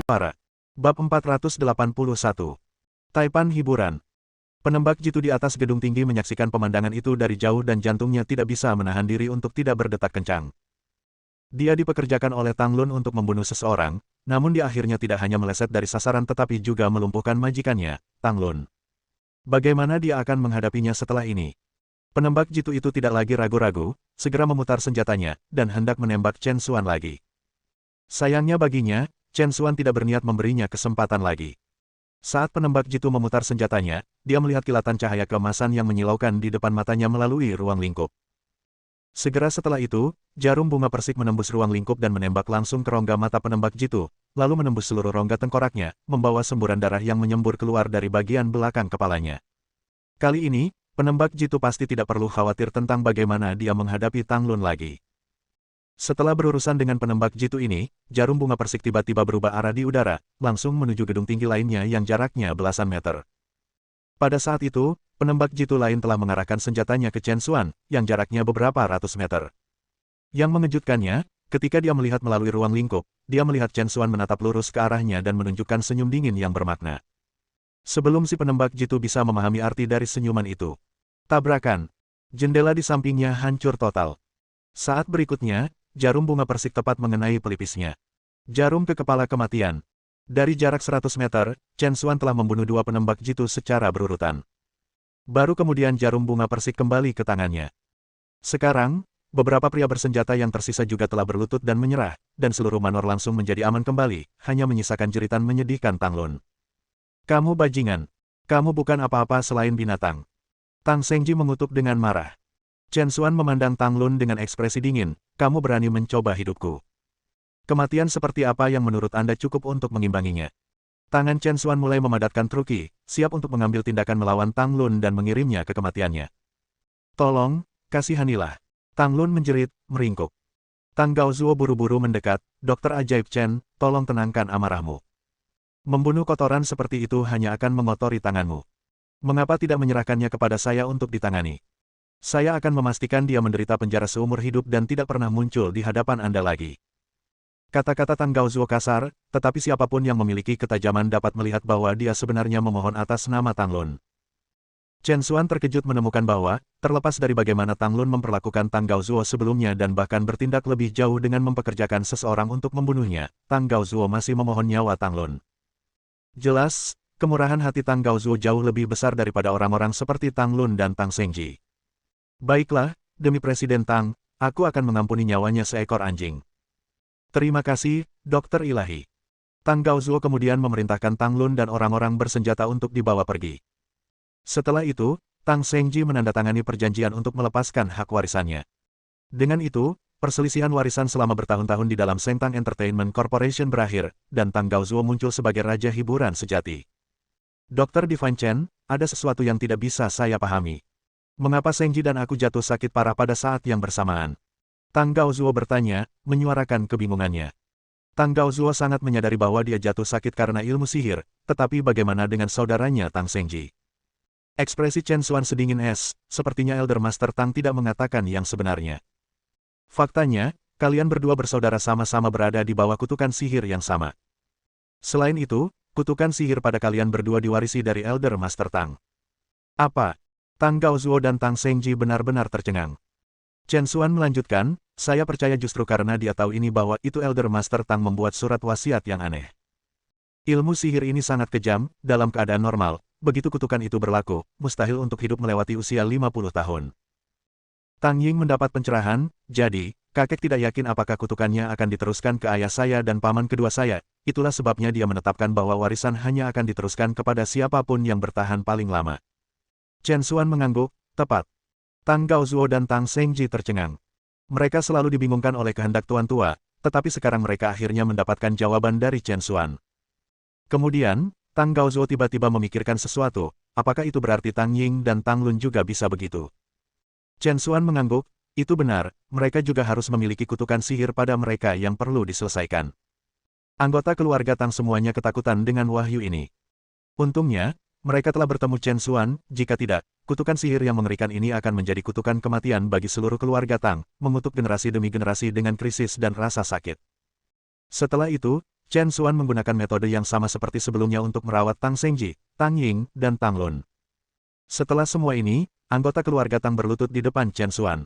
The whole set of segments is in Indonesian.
Para. Bab 481. Taipan Hiburan. Penembak jitu di atas gedung tinggi menyaksikan pemandangan itu dari jauh dan jantungnya tidak bisa menahan diri untuk tidak berdetak kencang. Dia dipekerjakan oleh Tang Lun untuk membunuh seseorang, namun dia akhirnya tidak hanya meleset dari sasaran tetapi juga melumpuhkan majikannya, Tang Lun. Bagaimana dia akan menghadapinya setelah ini? Penembak jitu itu tidak lagi ragu-ragu, segera memutar senjatanya, dan hendak menembak Chen Xuan lagi. Sayangnya baginya, Chen Xuan tidak berniat memberinya kesempatan lagi. Saat penembak jitu memutar senjatanya, dia melihat kilatan cahaya keemasan yang menyilaukan di depan matanya melalui ruang lingkup. Segera setelah itu, jarum bunga persik menembus ruang lingkup dan menembak langsung ke rongga mata penembak jitu, lalu menembus seluruh rongga tengkoraknya, membawa semburan darah yang menyembur keluar dari bagian belakang kepalanya. Kali ini, penembak jitu pasti tidak perlu khawatir tentang bagaimana dia menghadapi Tang Lun lagi. Setelah berurusan dengan penembak jitu ini, jarum bunga persik tiba-tiba berubah arah di udara, langsung menuju gedung tinggi lainnya yang jaraknya belasan meter. Pada saat itu, penembak jitu lain telah mengarahkan senjatanya ke Chen Xuan, yang jaraknya beberapa ratus meter. Yang mengejutkannya, ketika dia melihat melalui ruang lingkup, dia melihat Chen Xuan menatap lurus ke arahnya dan menunjukkan senyum dingin yang bermakna. Sebelum si penembak jitu bisa memahami arti dari senyuman itu. Tabrakan. Jendela di sampingnya hancur total. Saat berikutnya, jarum bunga persik tepat mengenai pelipisnya. Jarum ke kepala kematian. Dari jarak 100 meter, Chen Xuan telah membunuh dua penembak jitu secara berurutan. Baru kemudian jarum bunga persik kembali ke tangannya. Sekarang, beberapa pria bersenjata yang tersisa juga telah berlutut dan menyerah, dan seluruh manor langsung menjadi aman kembali, hanya menyisakan jeritan menyedihkan Tang Lun. Kamu bajingan. Kamu bukan apa-apa selain binatang. Tang Shengji mengutuk dengan marah. Chen Xuan memandang Tang Lun dengan ekspresi dingin, kamu berani mencoba hidupku. Kematian seperti apa yang menurut Anda cukup untuk mengimbanginya? Tangan Chen Xuan mulai memadatkan truki, siap untuk mengambil tindakan melawan Tang Lun dan mengirimnya ke kematiannya. Tolong, kasihanilah. Tang Lun menjerit, meringkuk. Tang Gaozuo buru-buru mendekat, Dokter Ajaib Chen, tolong tenangkan amarahmu. Membunuh kotoran seperti itu hanya akan mengotori tanganmu. Mengapa tidak menyerahkannya kepada saya untuk ditangani? Saya akan memastikan dia menderita penjara seumur hidup dan tidak pernah muncul di hadapan Anda lagi. Kata-kata Tang Gaozuo kasar, tetapi siapapun yang memiliki ketajaman dapat melihat bahwa dia sebenarnya memohon atas nama Tang Lun. Chen Xuan terkejut menemukan bahwa, terlepas dari bagaimana Tang Lun memperlakukan Tang Gaozuo sebelumnya dan bahkan bertindak lebih jauh dengan mempekerjakan seseorang untuk membunuhnya, Tang Gaozuo masih memohon nyawa Tang Lun. Jelas, kemurahan hati Tang Gaozuo jauh lebih besar daripada orang-orang seperti Tang Lun dan Tang Shengji. Baiklah, demi Presiden Tang, aku akan mengampuni nyawanya seekor anjing. Terima kasih, Dokter Ilahi. Tang Gaozuo kemudian memerintahkan Tang Lun dan orang-orang bersenjata untuk dibawa pergi. Setelah itu, Tang Shengji menandatangani perjanjian untuk melepaskan hak warisannya. Dengan itu, perselisihan warisan selama bertahun-tahun di dalam Shengtang Entertainment Corporation berakhir, dan Tang Gaozuo muncul sebagai raja hiburan sejati. Dokter Divine Chen, ada sesuatu yang tidak bisa saya pahami. Mengapa Shengji dan aku jatuh sakit parah pada saat yang bersamaan? Tang Gaozuo bertanya, menyuarakan kebingungannya. Tang Gaozuo sangat menyadari bahwa dia jatuh sakit karena ilmu sihir, tetapi bagaimana dengan saudaranya Tang Shengji? Ekspresi Chen Xuan sedingin es, sepertinya Elder Master Tang tidak mengatakan yang sebenarnya. Faktanya, kalian berdua bersaudara sama-sama berada di bawah kutukan sihir yang sama. Selain itu, kutukan sihir pada kalian berdua diwarisi dari Elder Master Tang. Apa? Tang Gaozuo dan Tang Shengji benar-benar tercengang. Chen Xuan melanjutkan, saya percaya justru karena dia tahu ini bahwa itu Elder Master Tang membuat surat wasiat yang aneh. Ilmu sihir ini sangat kejam, dalam keadaan normal, begitu kutukan itu berlaku, mustahil untuk hidup melewati usia 50 tahun. Tang Ying mendapat pencerahan, jadi, kakek tidak yakin apakah kutukannya akan diteruskan ke ayah saya dan paman kedua saya, itulah sebabnya dia menetapkan bahwa warisan hanya akan diteruskan kepada siapapun yang bertahan paling lama. Chen Xuan mengangguk, tepat. Tang Gaozuo dan Tang Shengji tercengang. Mereka selalu dibingungkan oleh kehendak Tuan Tua, tetapi sekarang mereka akhirnya mendapatkan jawaban dari Chen Xuan. Kemudian, Tang Gaozuo tiba-tiba memikirkan sesuatu, apakah itu berarti Tang Ying dan Tang Lun juga bisa begitu? Chen Xuan mengangguk, itu benar, mereka juga harus memiliki kutukan sihir pada mereka yang perlu diselesaikan. Anggota keluarga Tang semuanya ketakutan dengan wahyu ini. Untungnya, mereka telah bertemu Chen Xuan, jika tidak, kutukan sihir yang mengerikan ini akan menjadi kutukan kematian bagi seluruh keluarga Tang, mengutuk generasi demi generasi dengan krisis dan rasa sakit. Setelah itu, Chen Xuan menggunakan metode yang sama seperti sebelumnya untuk merawat Tang Shengji, Tang Ying, dan Tang Lun. Setelah semua ini, anggota keluarga Tang berlutut di depan Chen Xuan.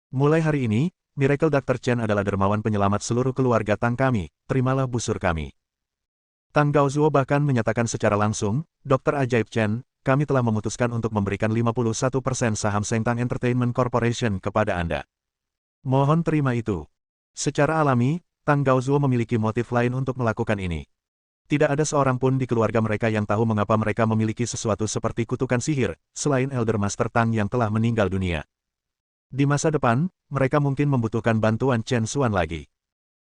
Mulai hari ini, Miracle Dr. Chen adalah dermawan penyelamat seluruh keluarga Tang kami, terimalah busur kami. Tang Gaozuo bahkan menyatakan secara langsung, Dr. Ajaib Chen, kami telah memutuskan untuk memberikan 51% saham Shengtang Entertainment Corporation kepada Anda. Mohon terima itu. Secara alami, Tang Gaozuo memiliki motif lain untuk melakukan ini. Tidak ada seorang pun di keluarga mereka yang tahu mengapa mereka memiliki sesuatu seperti kutukan sihir, selain Elder Master Tang yang telah meninggal dunia. Di masa depan, mereka mungkin membutuhkan bantuan Chen Xuan lagi.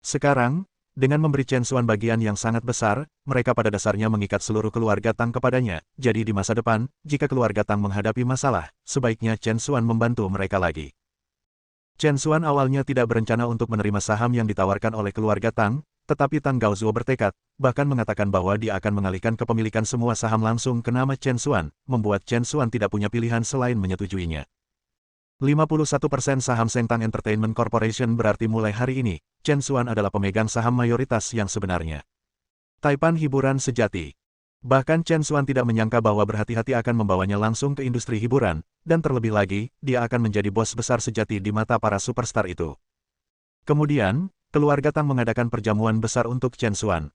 Sekarang, dengan memberi Chen Xuan bagian yang sangat besar, mereka pada dasarnya mengikat seluruh keluarga Tang kepadanya, jadi di masa depan, jika keluarga Tang menghadapi masalah, sebaiknya Chen Xuan membantu mereka lagi. Chen Xuan awalnya tidak berencana untuk menerima saham yang ditawarkan oleh keluarga Tang, tetapi Tang Gaozuo bertekad, bahkan mengatakan bahwa dia akan mengalihkan kepemilikan semua saham langsung ke nama Chen Xuan, membuat Chen Xuan tidak punya pilihan selain menyetujuinya. 51% saham Shengtang Entertainment Corporation berarti mulai hari ini, Chen Xuan adalah pemegang saham mayoritas yang sebenarnya. Taipan hiburan sejati. Bahkan Chen Xuan tidak menyangka bahwa berhati-hati akan membawanya langsung ke industri hiburan, dan terlebih lagi, dia akan menjadi bos besar sejati di mata para superstar itu. Kemudian, keluarga Tang mengadakan perjamuan besar untuk Chen Xuan.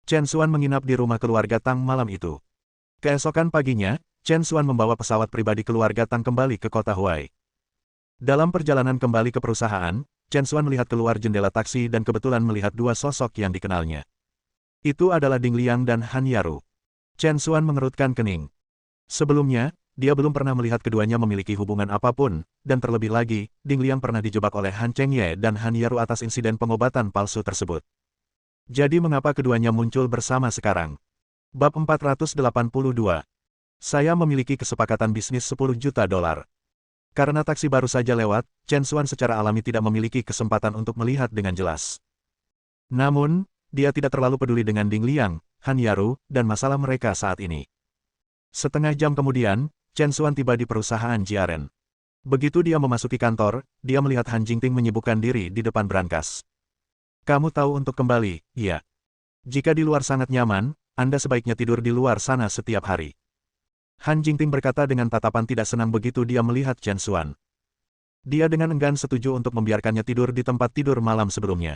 Chen Xuan menginap di rumah keluarga Tang malam itu. Keesokan paginya, Chen Xuan membawa pesawat pribadi keluarga Tang kembali ke kota Huai. Dalam perjalanan kembali ke perusahaan, Chen Xuan melihat keluar jendela taksi dan kebetulan melihat dua sosok yang dikenalnya. Itu adalah Ding Liang dan Han Yaru. Chen Xuan mengerutkan kening. Sebelumnya, dia belum pernah melihat keduanya memiliki hubungan apapun, dan terlebih lagi, Ding Liang pernah dijebak oleh Han Chengye dan Han Yaru atas insiden pengobatan palsu tersebut. Jadi mengapa keduanya muncul bersama sekarang? Bab 482. Saya memiliki kesepakatan bisnis 10 juta dolar. Karena taksi baru saja lewat, Chen Xuan secara alami tidak memiliki kesempatan untuk melihat dengan jelas. Namun, dia tidak terlalu peduli dengan Ding Liang, Han Yaru, dan masalah mereka saat ini. Setengah jam kemudian, Chen Xuan tiba di perusahaan Jiaren. Begitu dia memasuki kantor, dia melihat Han Jingting menyibukkan diri di depan brankas. Kamu tahu untuk kembali, iya. Jika di luar sangat nyaman, Anda sebaiknya tidur di luar sana setiap hari. Han Jingting berkata dengan tatapan tidak senang begitu dia melihat Chen Xuan. Dia dengan enggan setuju untuk membiarkannya tidur di tempat tidur malam sebelumnya.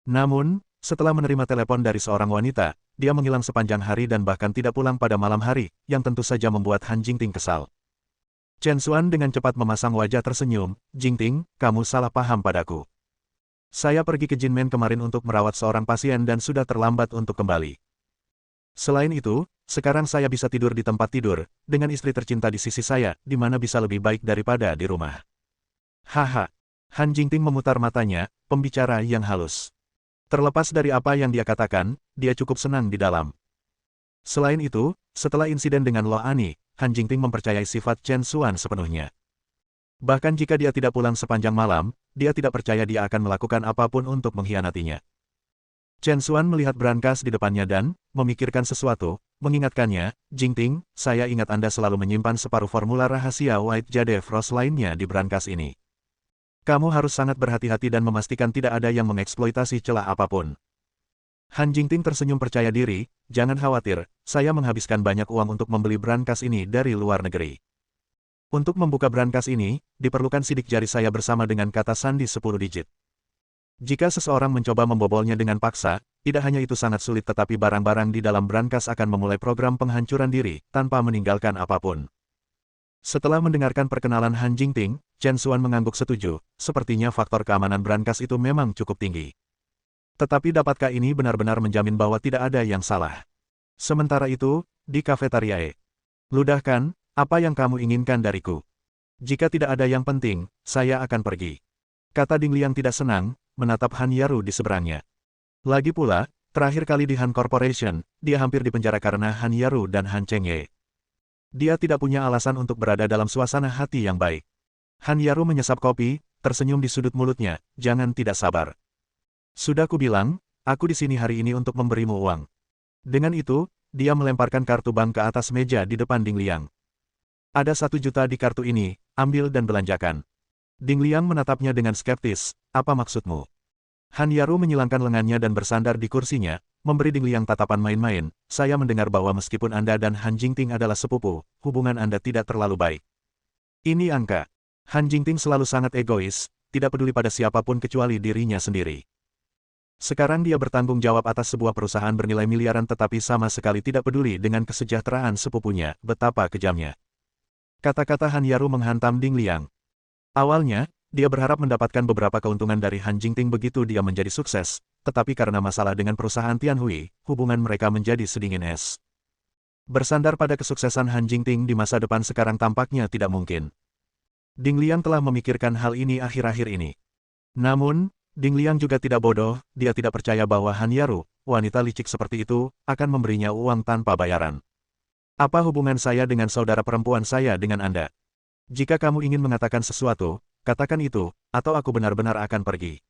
Namun, setelah menerima telepon dari seorang wanita, dia menghilang sepanjang hari dan bahkan tidak pulang pada malam hari, yang tentu saja membuat Han Jingting kesal. Chen Xuan dengan cepat memasang wajah tersenyum, Jingting, kamu salah paham padaku. Saya pergi ke Jinmen kemarin untuk merawat seorang pasien dan sudah terlambat untuk kembali. Selain itu, sekarang saya bisa tidur di tempat tidur, dengan istri tercinta di sisi saya, di mana bisa lebih baik daripada di rumah. Haha. Han Jingting memutar matanya, pembicara yang halus. Terlepas dari apa yang dia katakan, dia cukup senang di dalam. Selain itu, setelah insiden dengan Lo Ani, Han Jingting mempercayai sifat Chen Xuan sepenuhnya. Bahkan jika dia tidak pulang sepanjang malam, dia tidak percaya dia akan melakukan apapun untuk mengkhianatinya. Chen Xuan melihat brankas di depannya dan, memikirkan sesuatu, mengingatkannya, Jingting, saya ingat Anda selalu menyimpan separuh formula rahasia White Jade Frost lainnya di brankas ini. Kamu harus sangat berhati-hati dan memastikan tidak ada yang mengeksploitasi celah apapun. Han Jingting tersenyum percaya diri, jangan khawatir, saya menghabiskan banyak uang untuk membeli brankas ini dari luar negeri. Untuk membuka brankas ini, diperlukan sidik jari saya bersama dengan kata sandi 10 digit. Jika seseorang mencoba membobolnya dengan paksa, tidak hanya itu sangat sulit tetapi barang-barang di dalam brankas akan memulai program penghancuran diri, tanpa meninggalkan apapun. Setelah mendengarkan perkenalan Han Jingting, Chen Xuan mengangguk setuju, sepertinya faktor keamanan brankas itu memang cukup tinggi. Tetapi dapatkah ini benar-benar menjamin bahwa tidak ada yang salah? Sementara itu, di kafetariae. Ludahkan, apa yang kamu inginkan dariku? Jika tidak ada yang penting, saya akan pergi. Kata Ding Liang tidak senang, menatap Han Yaru di seberangnya. Lagi pula, terakhir kali di Han Corporation, dia hampir dipenjara karena Han Yaru dan Han Chengye. Dia tidak punya alasan untuk berada dalam suasana hati yang baik. Han Yaru menyesap kopi, tersenyum di sudut mulutnya, jangan tidak sabar. Sudah kubilang, aku di sini hari ini untuk memberimu uang. Dengan itu, dia melemparkan kartu bank ke atas meja di depan Ding Liang. Ada 1 juta di kartu ini, ambil dan belanjakan. Ding Liang menatapnya dengan skeptis, apa maksudmu? Han Yaru menyilangkan lengannya dan bersandar di kursinya, memberi Ding Liang tatapan main-main. Saya mendengar bahwa meskipun Anda dan Han Jingting adalah sepupu, hubungan Anda tidak terlalu baik. Ini angka. Han Jingting selalu sangat egois, tidak peduli pada siapapun kecuali dirinya sendiri. Sekarang dia bertanggung jawab atas sebuah perusahaan bernilai miliaran tetapi sama sekali tidak peduli dengan kesejahteraan sepupunya, betapa kejamnya. Kata-kata Han Yaru menghantam Ding Liang. Awalnya, dia berharap mendapatkan beberapa keuntungan dari Han Jingting begitu dia menjadi sukses, tetapi karena masalah dengan perusahaan Tianhui, hubungan mereka menjadi sedingin es. Bersandar pada kesuksesan Han Jingting di masa depan sekarang tampaknya tidak mungkin. Ding Liang telah memikirkan hal ini akhir-akhir ini. Namun, Ding Liang juga tidak bodoh, dia tidak percaya bahwa Han Yaru, wanita licik seperti itu, akan memberinya uang tanpa bayaran. Apa hubungan saya dengan saudara perempuan saya dengan Anda? Jika kamu ingin mengatakan sesuatu, katakan itu, atau aku benar-benar akan pergi.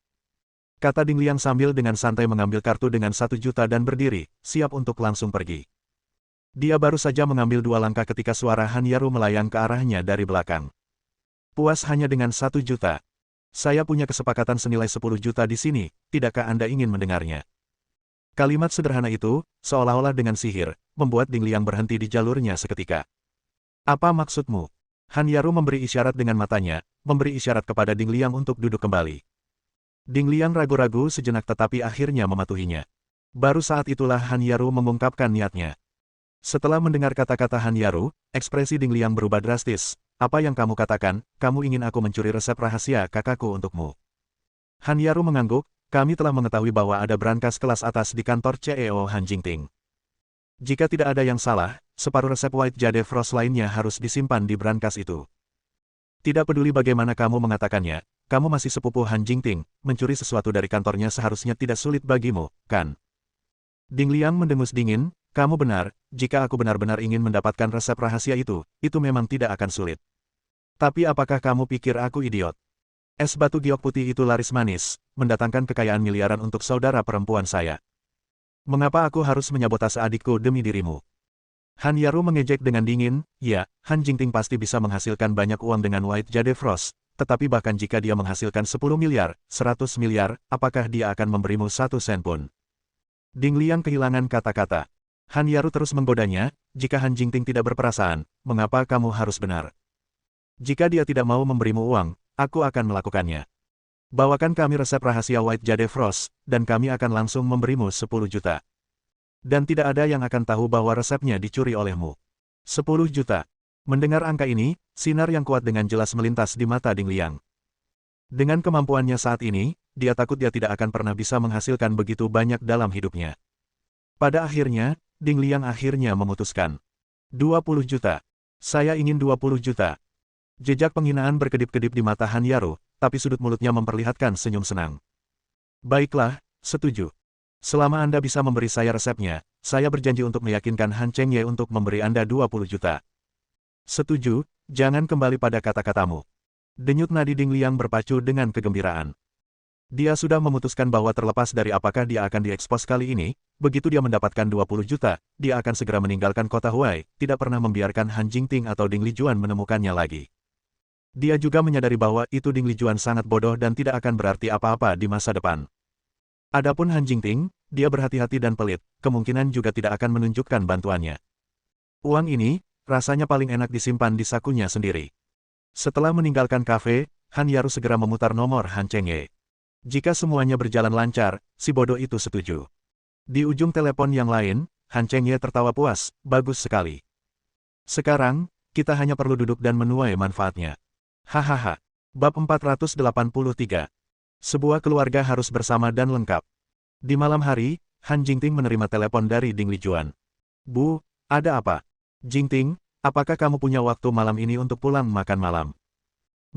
Kata Ding Liang sambil dengan santai mengambil kartu dengan 1 juta dan berdiri, siap untuk langsung pergi. Dia baru saja mengambil 2 langkah ketika suara Han Yaru melayang ke arahnya dari belakang. Puas hanya dengan 1 juta. Saya punya kesepakatan senilai 10 juta di sini, tidakkah Anda ingin mendengarnya? Kalimat sederhana itu, seolah-olah dengan sihir, membuat Ding Liang berhenti di jalurnya seketika. Apa maksudmu? Han Yaru memberi isyarat dengan matanya, memberi isyarat kepada Ding Liang untuk duduk kembali. Ding Liang ragu-ragu sejenak tetapi akhirnya mematuhinya. Baru saat itulah Han Yaru mengungkapkan niatnya. Setelah mendengar kata-kata Han Yaru, ekspresi Ding Liang berubah drastis. Apa yang kamu katakan, kamu ingin aku mencuri resep rahasia kakakku untukmu. Han Yaru mengangguk, kami telah mengetahui bahwa ada brankas kelas atas di kantor CEO Han Jingting. Jika tidak ada yang salah, separuh resep White Jade Frost lainnya harus disimpan di brankas itu. Tidak peduli bagaimana kamu mengatakannya, kamu masih sepupu Han Jingting, mencuri sesuatu dari kantornya seharusnya tidak sulit bagimu, kan? Ding Liang mendengus dingin, kamu benar, jika aku benar-benar ingin mendapatkan resep rahasia itu memang tidak akan sulit. Tapi apakah kamu pikir aku idiot? Es batu giok putih itu laris manis, mendatangkan kekayaan miliaran untuk saudara perempuan saya. Mengapa aku harus menyabotase adikku demi dirimu? Han Yaru mengejek dengan dingin, ya, Han Jingting pasti bisa menghasilkan banyak uang dengan White Jade Frost, tetapi bahkan jika dia menghasilkan 10 miliar, 100 miliar, apakah dia akan memberimu 1 sen pun? Ding Liang kehilangan kata-kata. Han Yaru terus menggodanya, jika Han Jingting tidak berperasaan, mengapa kamu harus benar? Jika dia tidak mau memberimu uang, aku akan melakukannya. Bawakan kami resep rahasia White Jade Frost, dan kami akan langsung memberimu 10 juta. Dan tidak ada yang akan tahu bahwa resepnya dicuri olehmu. 10 juta. Mendengar angka ini, sinar yang kuat dengan jelas melintas di mata Ding Liang. Dengan kemampuannya saat ini, dia takut dia tidak akan pernah bisa menghasilkan begitu banyak dalam hidupnya. Pada akhirnya, Ding Liang akhirnya memutuskan. 20 juta. Saya ingin 20 juta. Jejak penghinaan berkedip-kedip di mata Han Yaru, tapi sudut mulutnya memperlihatkan senyum senang. Baiklah, setuju. Selama Anda bisa memberi saya resepnya, saya berjanji untuk meyakinkan Han Chengye untuk memberi Anda 20 juta. Setuju, jangan kembali pada kata-katamu. Denyut nadi Ding Liang berpacu dengan kegembiraan. Dia sudah memutuskan bahwa terlepas dari apakah dia akan diekspos kali ini, begitu dia mendapatkan 20 juta, dia akan segera meninggalkan kota Huai, tidak pernah membiarkan Han Jingting atau Ding Lijuan menemukannya lagi. Dia juga menyadari bahwa itu Ding Lijuan sangat bodoh dan tidak akan berarti apa-apa di masa depan. Adapun Han Jingting, dia berhati-hati dan pelit, kemungkinan juga tidak akan menunjukkan bantuannya. Uang ini, rasanya paling enak disimpan di sakunya sendiri. Setelah meninggalkan kafe, Han Yaru segera memutar nomor Han Chengye. Jika semuanya berjalan lancar, si bodoh itu setuju. Di ujung telepon yang lain, Han Chengye tertawa puas, bagus sekali. Sekarang, kita hanya perlu duduk dan menuai manfaatnya. Hahaha. Bab 483. Sebuah keluarga harus bersama dan lengkap. Di malam hari, Han Jingting menerima telepon dari Ding Lijuan. Bu, ada apa? Jingting, apakah kamu punya waktu malam ini untuk pulang makan malam?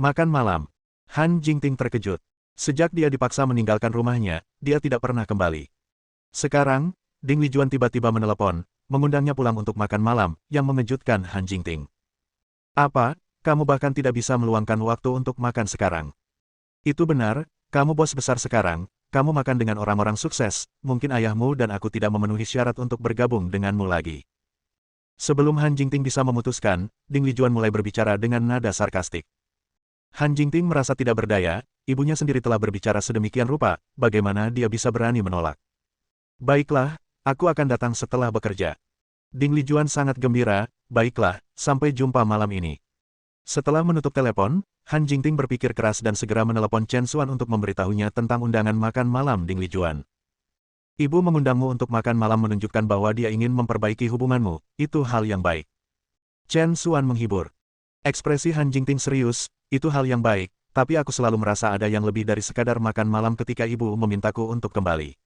Makan malam. Han Jingting terkejut. Sejak dia dipaksa meninggalkan rumahnya, dia tidak pernah kembali. Sekarang, Ding Lijuan tiba-tiba menelepon, mengundangnya pulang untuk makan malam, yang mengejutkan Han Jingting. Apa? Kamu bahkan tidak bisa meluangkan waktu untuk makan sekarang. Itu benar, kamu bos besar sekarang, kamu makan dengan orang-orang sukses, mungkin ayahmu dan aku tidak memenuhi syarat untuk bergabung denganmu lagi. Sebelum Han Jingting bisa memutuskan, Ding Lijuan mulai berbicara dengan nada sarkastik. Han Jingting merasa tidak berdaya, ibunya sendiri telah berbicara sedemikian rupa, bagaimana dia bisa berani menolak. Baiklah, aku akan datang setelah bekerja. Ding Lijuan sangat gembira, baiklah, sampai jumpa malam ini. Setelah menutup telepon, Han Jingting berpikir keras dan segera menelepon Chen Xuan untuk memberitahunya tentang undangan makan malam Ding Lijuan. Ibu mengundangmu untuk makan malam menunjukkan bahwa dia ingin memperbaiki hubunganmu, itu hal yang baik. Chen Xuan menghibur. Ekspresi Han Jingting serius, itu hal yang baik, tapi aku selalu merasa ada yang lebih dari sekadar makan malam ketika ibu memintaku untuk kembali.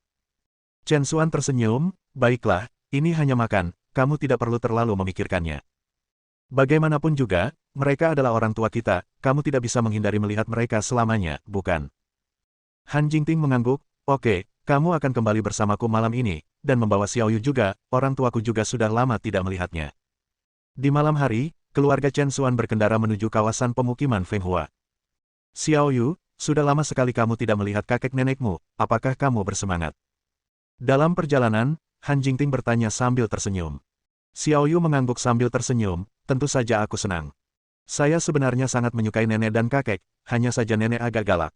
Chen Xuan tersenyum, baiklah, ini hanya makan, kamu tidak perlu terlalu memikirkannya. Bagaimanapun juga, mereka adalah orang tua kita, kamu tidak bisa menghindari melihat mereka selamanya, bukan? Han Jingting mengangguk, oke, kamu akan kembali bersamaku malam ini, dan membawa Xiao Yu juga, orang tuaku juga sudah lama tidak melihatnya. Di malam hari, keluarga Chen Xuan berkendara menuju kawasan pemukiman Feng Hua. Xiao Yu, sudah lama sekali kamu tidak melihat kakek nenekmu, apakah kamu bersemangat? Dalam perjalanan, Han Jingting bertanya sambil tersenyum. Xiao Yu mengangguk sambil tersenyum, tentu saja aku senang. Saya sebenarnya sangat menyukai nenek dan kakek, hanya saja nenek agak galak.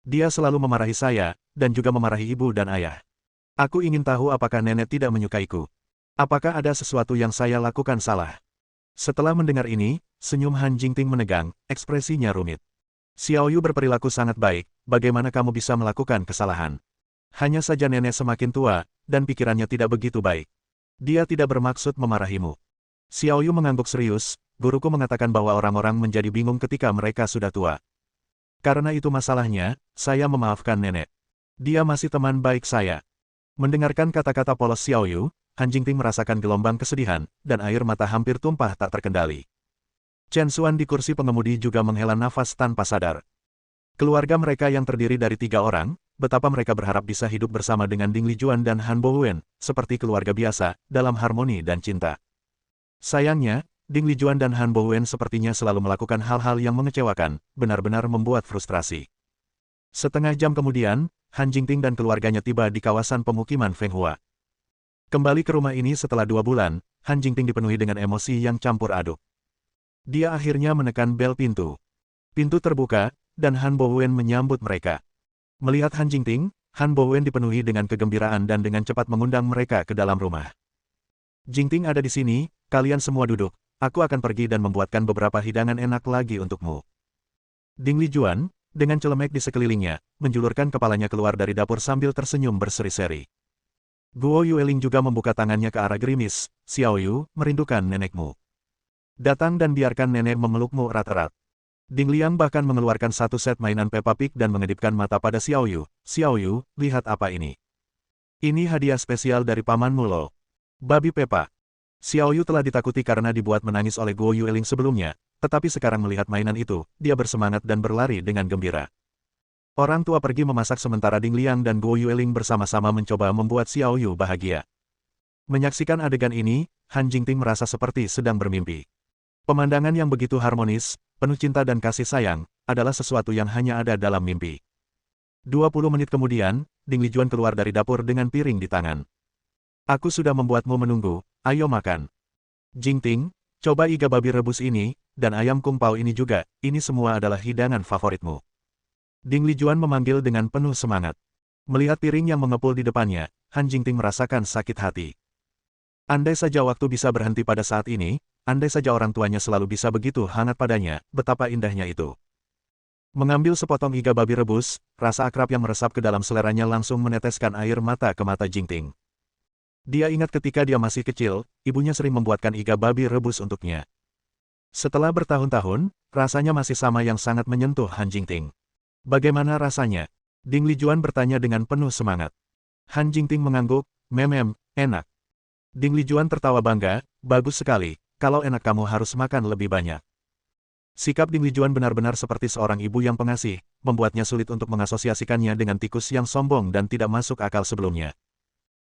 Dia selalu memarahi saya, dan juga memarahi ibu dan ayah. Aku ingin tahu apakah nenek tidak menyukaiku. Apakah ada sesuatu yang saya lakukan salah? Setelah mendengar ini, senyum Han Jingting menegang, ekspresinya rumit. Xiao Yu berperilaku sangat baik, bagaimana kamu bisa melakukan kesalahan? Hanya saja nenek semakin tua, dan pikirannya tidak begitu baik. Dia tidak bermaksud memarahimu. Xiao Yu mengangguk serius, guruku mengatakan bahwa orang-orang menjadi bingung ketika mereka sudah tua. Karena itu masalahnya, saya memaafkan nenek. Dia masih teman baik saya. Mendengarkan kata-kata polos Xiao Yu, Han Jingting merasakan gelombang kesedihan, dan air mata hampir tumpah tak terkendali. Chen Xuan di kursi pengemudi juga menghela nafas tanpa sadar. Keluarga mereka yang terdiri dari 3 orang, betapa mereka berharap bisa hidup bersama dengan Ding Lijuan dan Han Bowen, seperti keluarga biasa, dalam harmoni dan cinta. Sayangnya, Ding Lijuan dan Han Bowen sepertinya selalu melakukan hal-hal yang mengecewakan, benar-benar membuat frustrasi. Setengah jam kemudian, Han Jingting dan keluarganya tiba di kawasan pemukiman Feng Hua. Kembali ke rumah ini setelah 2 bulan, Han Jingting dipenuhi dengan emosi yang campur aduk. Dia akhirnya menekan bel pintu. Pintu terbuka, dan Han Bowen menyambut mereka. Melihat Han Jingting, Han Bowen dipenuhi dengan kegembiraan dan dengan cepat mengundang mereka ke dalam rumah. Jingting ada di sini, kalian semua duduk, aku akan pergi dan membuatkan beberapa hidangan enak lagi untukmu. Ding Lijuan, dengan celemek di sekelilingnya, menjulurkan kepalanya keluar dari dapur sambil tersenyum berseri-seri. Guo Yueling juga membuka tangannya ke arah gerimis, Xiao Yu, merindukan nenekmu. Datang dan biarkan nenek memelukmu erat-erat. Ding Liang bahkan mengeluarkan satu set mainan Peppa Pig dan mengedipkan mata pada Xiao Yu. Xiao Yu, lihat apa ini. Ini hadiah spesial dari pamanmu lo. Babi Peppa. Xiao Yu telah ditakuti karena dibuat menangis oleh Guo Yueling sebelumnya, tetapi sekarang melihat mainan itu, dia bersemangat dan berlari dengan gembira. Orang tua pergi memasak sementara Ding Liang dan Guo Yueling bersama-sama mencoba membuat Xiao Yu bahagia. Menyaksikan adegan ini, Han Jingting merasa seperti sedang bermimpi. Pemandangan yang begitu harmonis, penuh cinta dan kasih sayang, adalah sesuatu yang hanya ada dalam mimpi. 20 menit kemudian, Ding Lijuan keluar dari dapur dengan piring di tangan. Aku sudah membuatmu menunggu, ayo makan. Jingting, coba iga babi rebus ini, dan ayam kung pao ini juga, ini semua adalah hidangan favoritmu. Ding Lijuan memanggil dengan penuh semangat. Melihat piring yang mengepul di depannya, Han Jingting merasakan sakit hati. Andai saja waktu bisa berhenti pada saat ini, andai saja orang tuanya selalu bisa begitu hangat padanya, betapa indahnya itu. Mengambil sepotong iga babi rebus, rasa akrab yang meresap ke dalam seleranya langsung meneteskan air mata ke mata Jingting. Dia ingat ketika dia masih kecil, ibunya sering membuatkan iga babi rebus untuknya. Setelah bertahun-tahun, rasanya masih sama yang sangat menyentuh Han Jingting. Bagaimana rasanya? Ding Lijuan bertanya dengan penuh semangat. Han Jingting mengangguk, enak. Ding Lijuan tertawa bangga, bagus sekali, kalau enak kamu harus makan lebih banyak. Sikap Ding Lijuan benar-benar seperti seorang ibu yang pengasih, membuatnya sulit untuk mengasosiasikannya dengan tikus yang sombong dan tidak masuk akal sebelumnya.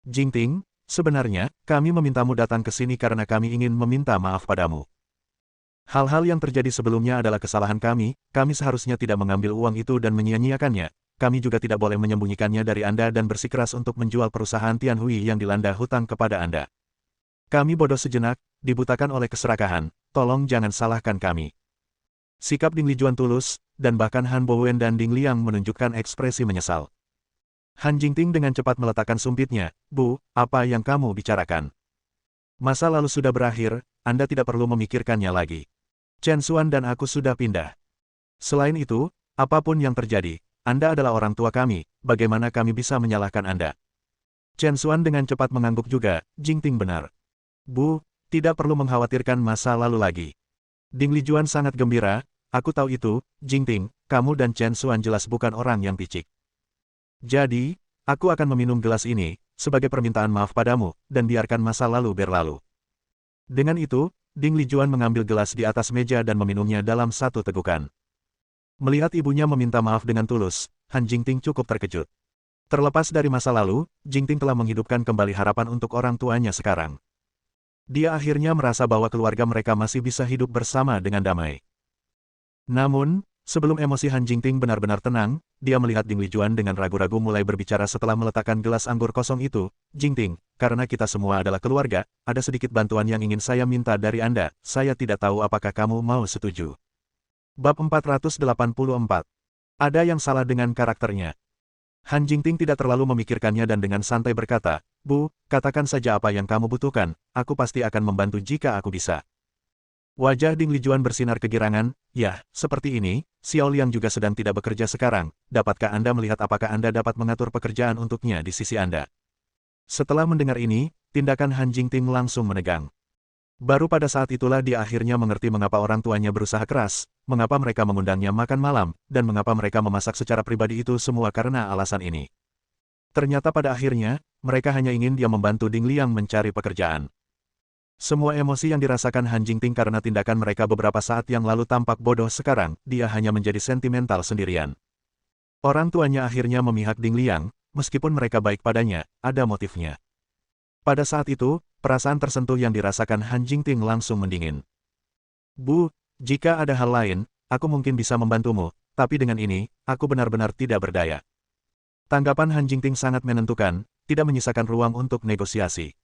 Jingting, sebenarnya, kami memintamu datang ke sini karena kami ingin meminta maaf padamu. Hal-hal yang terjadi sebelumnya adalah kesalahan kami seharusnya tidak mengambil uang itu dan menyia-nyiakannya. Kami juga tidak boleh menyembunyikannya dari Anda dan bersikeras untuk menjual perusahaan Tianhui yang dilanda hutang kepada Anda. Kami bodoh sejenak, dibutakan oleh keserakahan, tolong jangan salahkan kami. Sikap Ding Lijuan tulus, dan bahkan Han Bowen dan Ding Liang menunjukkan ekspresi menyesal. Han Jingting dengan cepat meletakkan sumpitnya, "Bu, apa yang kamu bicarakan? Masa lalu sudah berakhir, Anda tidak perlu memikirkannya lagi. Chen Xuan dan aku sudah pindah. Selain itu, apapun yang terjadi, Anda adalah orang tua kami, bagaimana kami bisa menyalahkan Anda?" Chen Xuan dengan cepat mengangguk juga, "Jingting benar. Bu, tidak perlu mengkhawatirkan masa lalu lagi." Ding Lijuan sangat gembira, "Aku tahu itu, Jingting, kamu dan Chen Xuan jelas bukan orang yang picik. Jadi, aku akan meminum gelas ini, sebagai permintaan maaf padamu, dan biarkan masa lalu berlalu." Dengan itu, Ding Lijuan mengambil gelas di atas meja dan meminumnya dalam satu tegukan. Melihat ibunya meminta maaf dengan tulus, Han Jingting cukup terkejut. Terlepas dari masa lalu, Jingting telah menghidupkan kembali harapan untuk orang tuanya sekarang. Dia akhirnya merasa bahwa keluarga mereka masih bisa hidup bersama dengan damai. Namun, sebelum emosi Han Jingting benar-benar tenang, dia melihat Ding Lijuan dengan ragu-ragu mulai berbicara setelah meletakkan gelas anggur kosong itu. "Jingting, karena kita semua adalah keluarga, ada sedikit bantuan yang ingin saya minta dari Anda, saya tidak tahu apakah kamu mau setuju." Bab 484. Ada yang salah dengan karakternya. Han Jingting tidak terlalu memikirkannya dan dengan santai berkata, "Bu, katakan saja apa yang kamu butuhkan, aku pasti akan membantu jika aku bisa." Wajah Ding Lijuan bersinar kegirangan, "Ya, seperti ini, Xiao Liang juga sedang tidak bekerja sekarang, dapatkah Anda melihat apakah Anda dapat mengatur pekerjaan untuknya di sisi Anda?" Setelah mendengar ini, tindakan Han Jingting langsung menegang. Baru pada saat itulah dia akhirnya mengerti mengapa orang tuanya berusaha keras, mengapa mereka mengundangnya makan malam, dan mengapa mereka memasak secara pribadi itu semua karena alasan ini. Ternyata pada akhirnya, mereka hanya ingin dia membantu Ding Liang mencari pekerjaan. Semua emosi yang dirasakan Han Jingting karena tindakan mereka beberapa saat yang lalu tampak bodoh sekarang, dia hanya menjadi sentimental sendirian. Orang tuanya akhirnya memihak Ding Liang, meskipun mereka baik padanya, ada motifnya. Pada saat itu, perasaan tersentuh yang dirasakan Han Jingting langsung mendingin. "Bu, jika ada hal lain, aku mungkin bisa membantumu, tapi dengan ini, aku benar-benar tidak berdaya." Tanggapan Han Jingting sangat menentukan, tidak menyisakan ruang untuk negosiasi.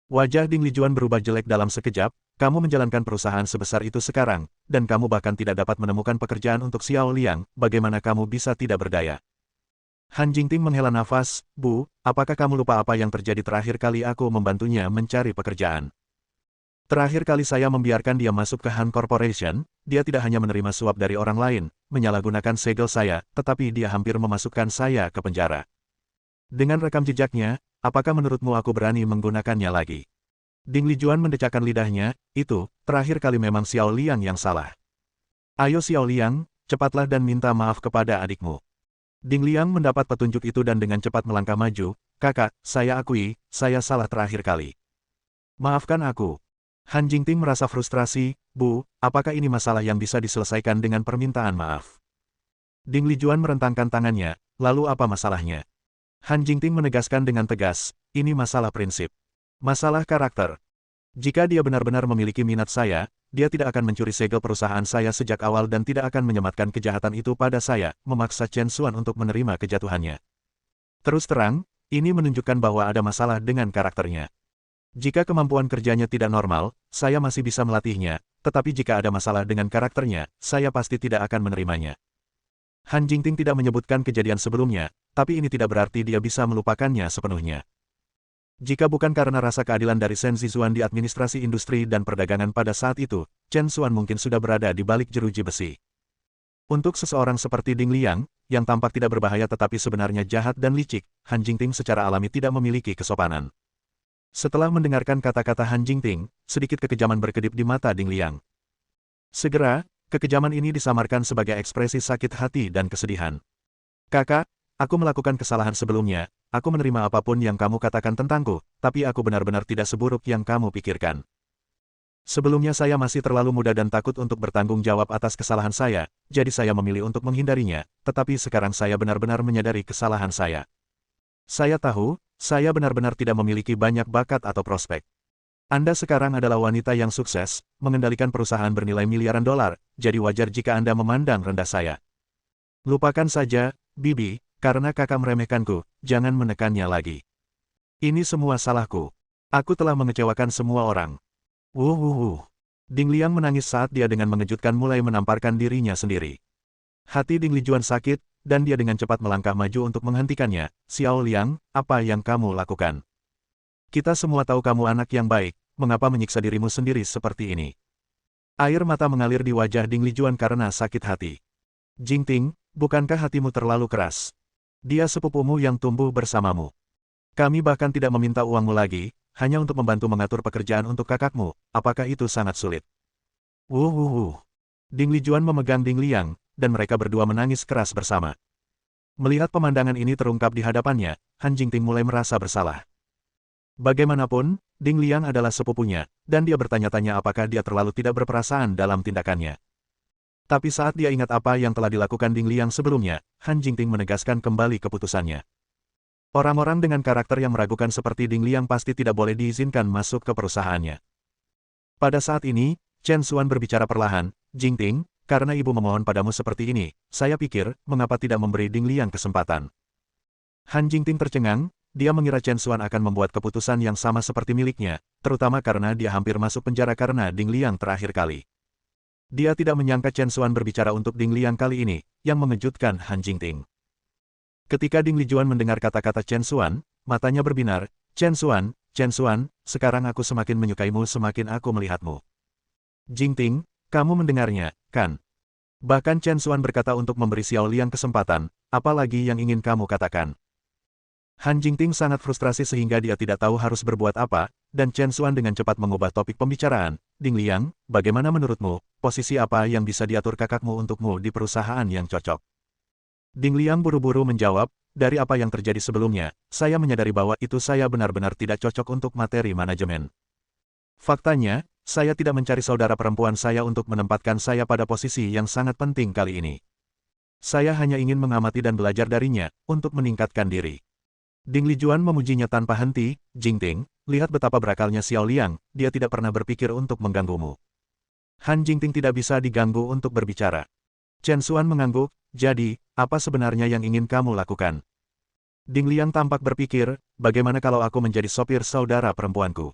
Wajah Ding Lijuan berubah jelek dalam sekejap, "Kamu menjalankan perusahaan sebesar itu sekarang, dan kamu bahkan tidak dapat menemukan pekerjaan untuk Xiao Liang, bagaimana kamu bisa tidak berdaya?" Han Jingting menghela nafas, "Bu, apakah kamu lupa apa yang terjadi terakhir kali aku membantunya mencari pekerjaan? Terakhir kali saya membiarkan dia masuk ke Han Corporation, dia tidak hanya menerima suap dari orang lain, menyalahgunakan segel saya, tetapi dia hampir memasukkan saya ke penjara. Dengan rekam jejaknya, apakah menurutmu aku berani menggunakannya lagi?" Ding Lijuan mendecakkan lidahnya, "Itu, terakhir kali memang Xiao Liang yang salah. Ayo Xiao Liang, cepatlah dan minta maaf kepada adikmu." Ding Liang mendapat petunjuk itu dan dengan cepat melangkah maju, "Kakak, saya akui, saya salah terakhir kali. Maafkan aku." Han Jingting merasa frustrasi, "Bu, apakah ini masalah yang bisa diselesaikan dengan permintaan maaf?" Ding Lijuan merentangkan tangannya, "Lalu apa masalahnya?" Han Jingting menegaskan dengan tegas, "Ini masalah prinsip. Masalah karakter. Jika dia benar-benar memiliki minat saya, dia tidak akan mencuri segel perusahaan saya sejak awal dan tidak akan menyematkan kejahatan itu pada saya, memaksa Chen Xuan untuk menerima kejatuhannya. Terus terang, ini menunjukkan bahwa ada masalah dengan karakternya. Jika kemampuan kerjanya tidak normal, saya masih bisa melatihnya, tetapi jika ada masalah dengan karakternya, saya pasti tidak akan menerimanya." Han Jingting tidak menyebutkan kejadian sebelumnya, tapi ini tidak berarti dia bisa melupakannya sepenuhnya. Jika bukan karena rasa keadilan dari Shen Zizuan di administrasi industri dan perdagangan pada saat itu, Chen Xuan mungkin sudah berada di balik jeruji besi. Untuk seseorang seperti Ding Liang, yang tampak tidak berbahaya tetapi sebenarnya jahat dan licik, Han Jingting secara alami tidak memiliki kesopanan. Setelah mendengarkan kata-kata Han Jingting, sedikit kekejaman berkedip di mata Ding Liang. Segera, kekejaman ini disamarkan sebagai ekspresi sakit hati dan kesedihan. "Kakak, aku melakukan kesalahan sebelumnya, aku menerima apapun yang kamu katakan tentangku, tapi aku benar-benar tidak seburuk yang kamu pikirkan. Sebelumnya saya masih terlalu muda dan takut untuk bertanggung jawab atas kesalahan saya, jadi saya memilih untuk menghindarinya, tetapi sekarang saya benar-benar menyadari kesalahan saya. Saya tahu, saya benar-benar tidak memiliki banyak bakat atau prospek. Anda sekarang adalah wanita yang sukses, mengendalikan perusahaan bernilai miliaran dolar, jadi wajar jika Anda memandang rendah saya. Lupakan saja, Bibi, karena kakak meremehkanku, jangan menekannya lagi. Ini semua salahku. Aku telah mengecewakan semua orang." Ding Liang menangis saat dia dengan mengejutkan mulai menamparkan dirinya sendiri. Hati Ding Lijuan sakit, dan dia dengan cepat melangkah maju untuk menghentikannya. Xiao Liang, apa yang kamu lakukan? Kita semua tahu kamu anak yang baik, mengapa menyiksa dirimu sendiri seperti ini? Air mata mengalir di wajah Ding Lijuan karena sakit hati. Jingting, bukankah hatimu terlalu keras? Dia sepupumu yang tumbuh bersamamu. Kami bahkan tidak meminta uangmu lagi, hanya untuk membantu mengatur pekerjaan untuk kakakmu. Apakah itu sangat sulit? Ding Lijuan memegang Ding Liang, dan mereka berdua menangis keras bersama. Melihat pemandangan ini terungkap di hadapannya, Han Jingting mulai merasa bersalah. Bagaimanapun, Ding Liang adalah sepupunya, dan dia bertanya-tanya apakah dia terlalu tidak berperasaan dalam tindakannya. Tapi saat dia ingat apa yang telah dilakukan Ding Liang sebelumnya, Han Jingting menegaskan kembali keputusannya. Orang-orang dengan karakter yang meragukan seperti Ding Liang pasti tidak boleh diizinkan masuk ke perusahaannya. Pada saat ini, Chen Xuan berbicara perlahan, Jingting, karena ibu memohon padamu seperti ini, saya pikir, mengapa tidak memberi Ding Liang kesempatan. Han Jingting tercengang, dia mengira Chen Xuan akan membuat keputusan yang sama seperti miliknya, terutama karena dia hampir masuk penjara karena Ding Liang terakhir kali. Dia tidak menyangka Chen Xuan berbicara untuk Ding Liang kali ini, yang mengejutkan Han Jingting. Ketika Ding Lijuan mendengar kata-kata Chen Xuan, matanya berbinar, Chen Xuan, sekarang aku semakin menyukaimu semakin aku melihatmu. Jingting, kamu mendengarnya, kan? Bahkan Chen Xuan berkata untuk memberi Xiao Liang kesempatan, apalagi yang ingin kamu katakan. Han Jingting sangat frustrasi sehingga dia tidak tahu harus berbuat apa, dan Chen Xuan dengan cepat mengubah topik pembicaraan. Ding Liang, bagaimana menurutmu, posisi apa yang bisa diatur kakakmu untukmu di perusahaan yang cocok? Ding Liang buru-buru menjawab, dari apa yang terjadi sebelumnya, saya menyadari bahwa itu saya benar-benar tidak cocok untuk materi manajemen. Faktanya, saya tidak mencari saudara perempuan saya untuk menempatkan saya pada posisi yang sangat penting kali ini. Saya hanya ingin mengamati dan belajar darinya, untuk meningkatkan diri. Ding Lijuan memujinya tanpa henti, Jingting, lihat betapa berakalnya Xiao Liang, dia tidak pernah berpikir untuk mengganggumu. Han Jingting tidak bisa diganggu untuk berbicara. Chen Xuan mengangguk, jadi, apa sebenarnya yang ingin kamu lakukan? Ding Liang tampak berpikir, bagaimana kalau aku menjadi sopir saudara perempuanku?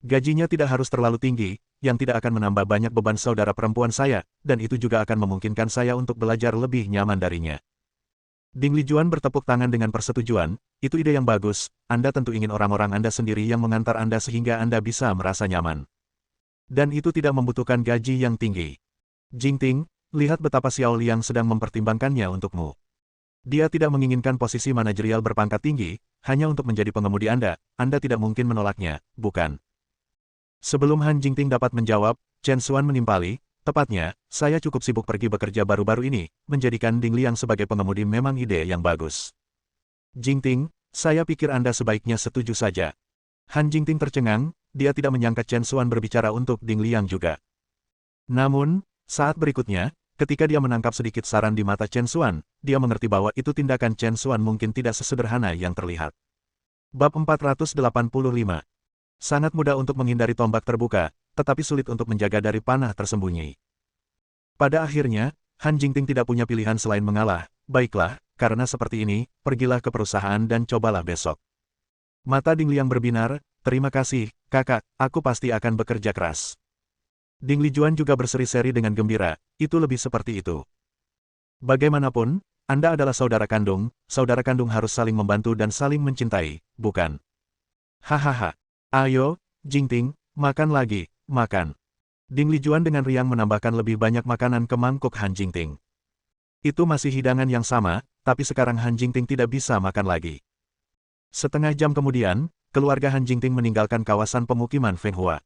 Gajinya tidak harus terlalu tinggi, yang tidak akan menambah banyak beban saudara perempuan saya, dan itu juga akan memungkinkan saya untuk belajar lebih nyaman darinya. Ding Lijuan bertepuk tangan dengan persetujuan, itu ide yang bagus, Anda tentu ingin orang-orang Anda sendiri yang mengantar Anda sehingga Anda bisa merasa nyaman. Dan itu tidak membutuhkan gaji yang tinggi. Jingting, lihat betapa Xiao Liang sedang mempertimbangkannya untukmu. Dia tidak menginginkan posisi manajerial berpangkat tinggi, hanya untuk menjadi pengemudi Anda tidak mungkin menolaknya, bukan? Sebelum Han Jingting dapat menjawab, Chen Xuan menimpali, tepatnya, saya cukup sibuk pergi bekerja baru-baru ini, menjadikan Ding Liang sebagai pengemudi memang ide yang bagus. Jingting, saya pikir Anda sebaiknya setuju saja. Han Jingting tercengang, dia tidak menyangka Chen Xuan berbicara untuk Ding Liang juga. Namun, saat berikutnya, ketika dia menangkap sedikit saran di mata Chen Xuan, dia mengerti bahwa itu tindakan Chen Xuan mungkin tidak sesederhana yang terlihat. Bab 485. Sangat mudah untuk menghindari tombak terbuka, tetapi sulit untuk menjaga dari panah tersembunyi. Pada akhirnya, Han Jingting tidak punya pilihan selain mengalah. Baiklah, karena seperti ini, pergilah ke perusahaan dan cobalah besok. Mata Ding Liang berbinar, terima kasih, kakak, aku pasti akan bekerja keras. Ding Lijuan juga berseri-seri dengan gembira, itu lebih seperti itu. Bagaimanapun, Anda adalah saudara kandung harus saling membantu dan saling mencintai, bukan? Hahaha. Ayo, Jingting, makan lagi, makan. Ding Lijuan dengan riang menambahkan lebih banyak makanan ke mangkuk Han Jingting. Itu masih hidangan yang sama, tapi sekarang Han Jingting tidak bisa makan lagi. Setengah jam kemudian, keluarga Han Jingting meninggalkan kawasan pemukiman Fenghua.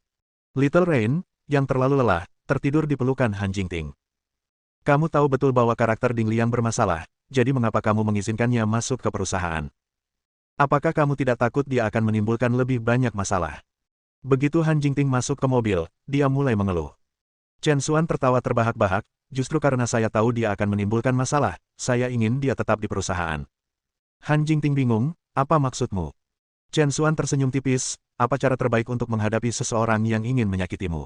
Little Rain, yang terlalu lelah, tertidur di pelukan Han Jingting. Kamu tahu betul bahwa karakter Ding Liang bermasalah, jadi mengapa kamu mengizinkannya masuk ke perusahaan? Apakah kamu tidak takut dia akan menimbulkan lebih banyak masalah? Begitu Han Jingting masuk ke mobil, dia mulai mengeluh. Chen Xuan tertawa terbahak-bahak, justru karena saya tahu dia akan menimbulkan masalah, saya ingin dia tetap di perusahaan. Han Jingting bingung, apa maksudmu? Chen Xuan tersenyum tipis, apa cara terbaik untuk menghadapi seseorang yang ingin menyakitimu?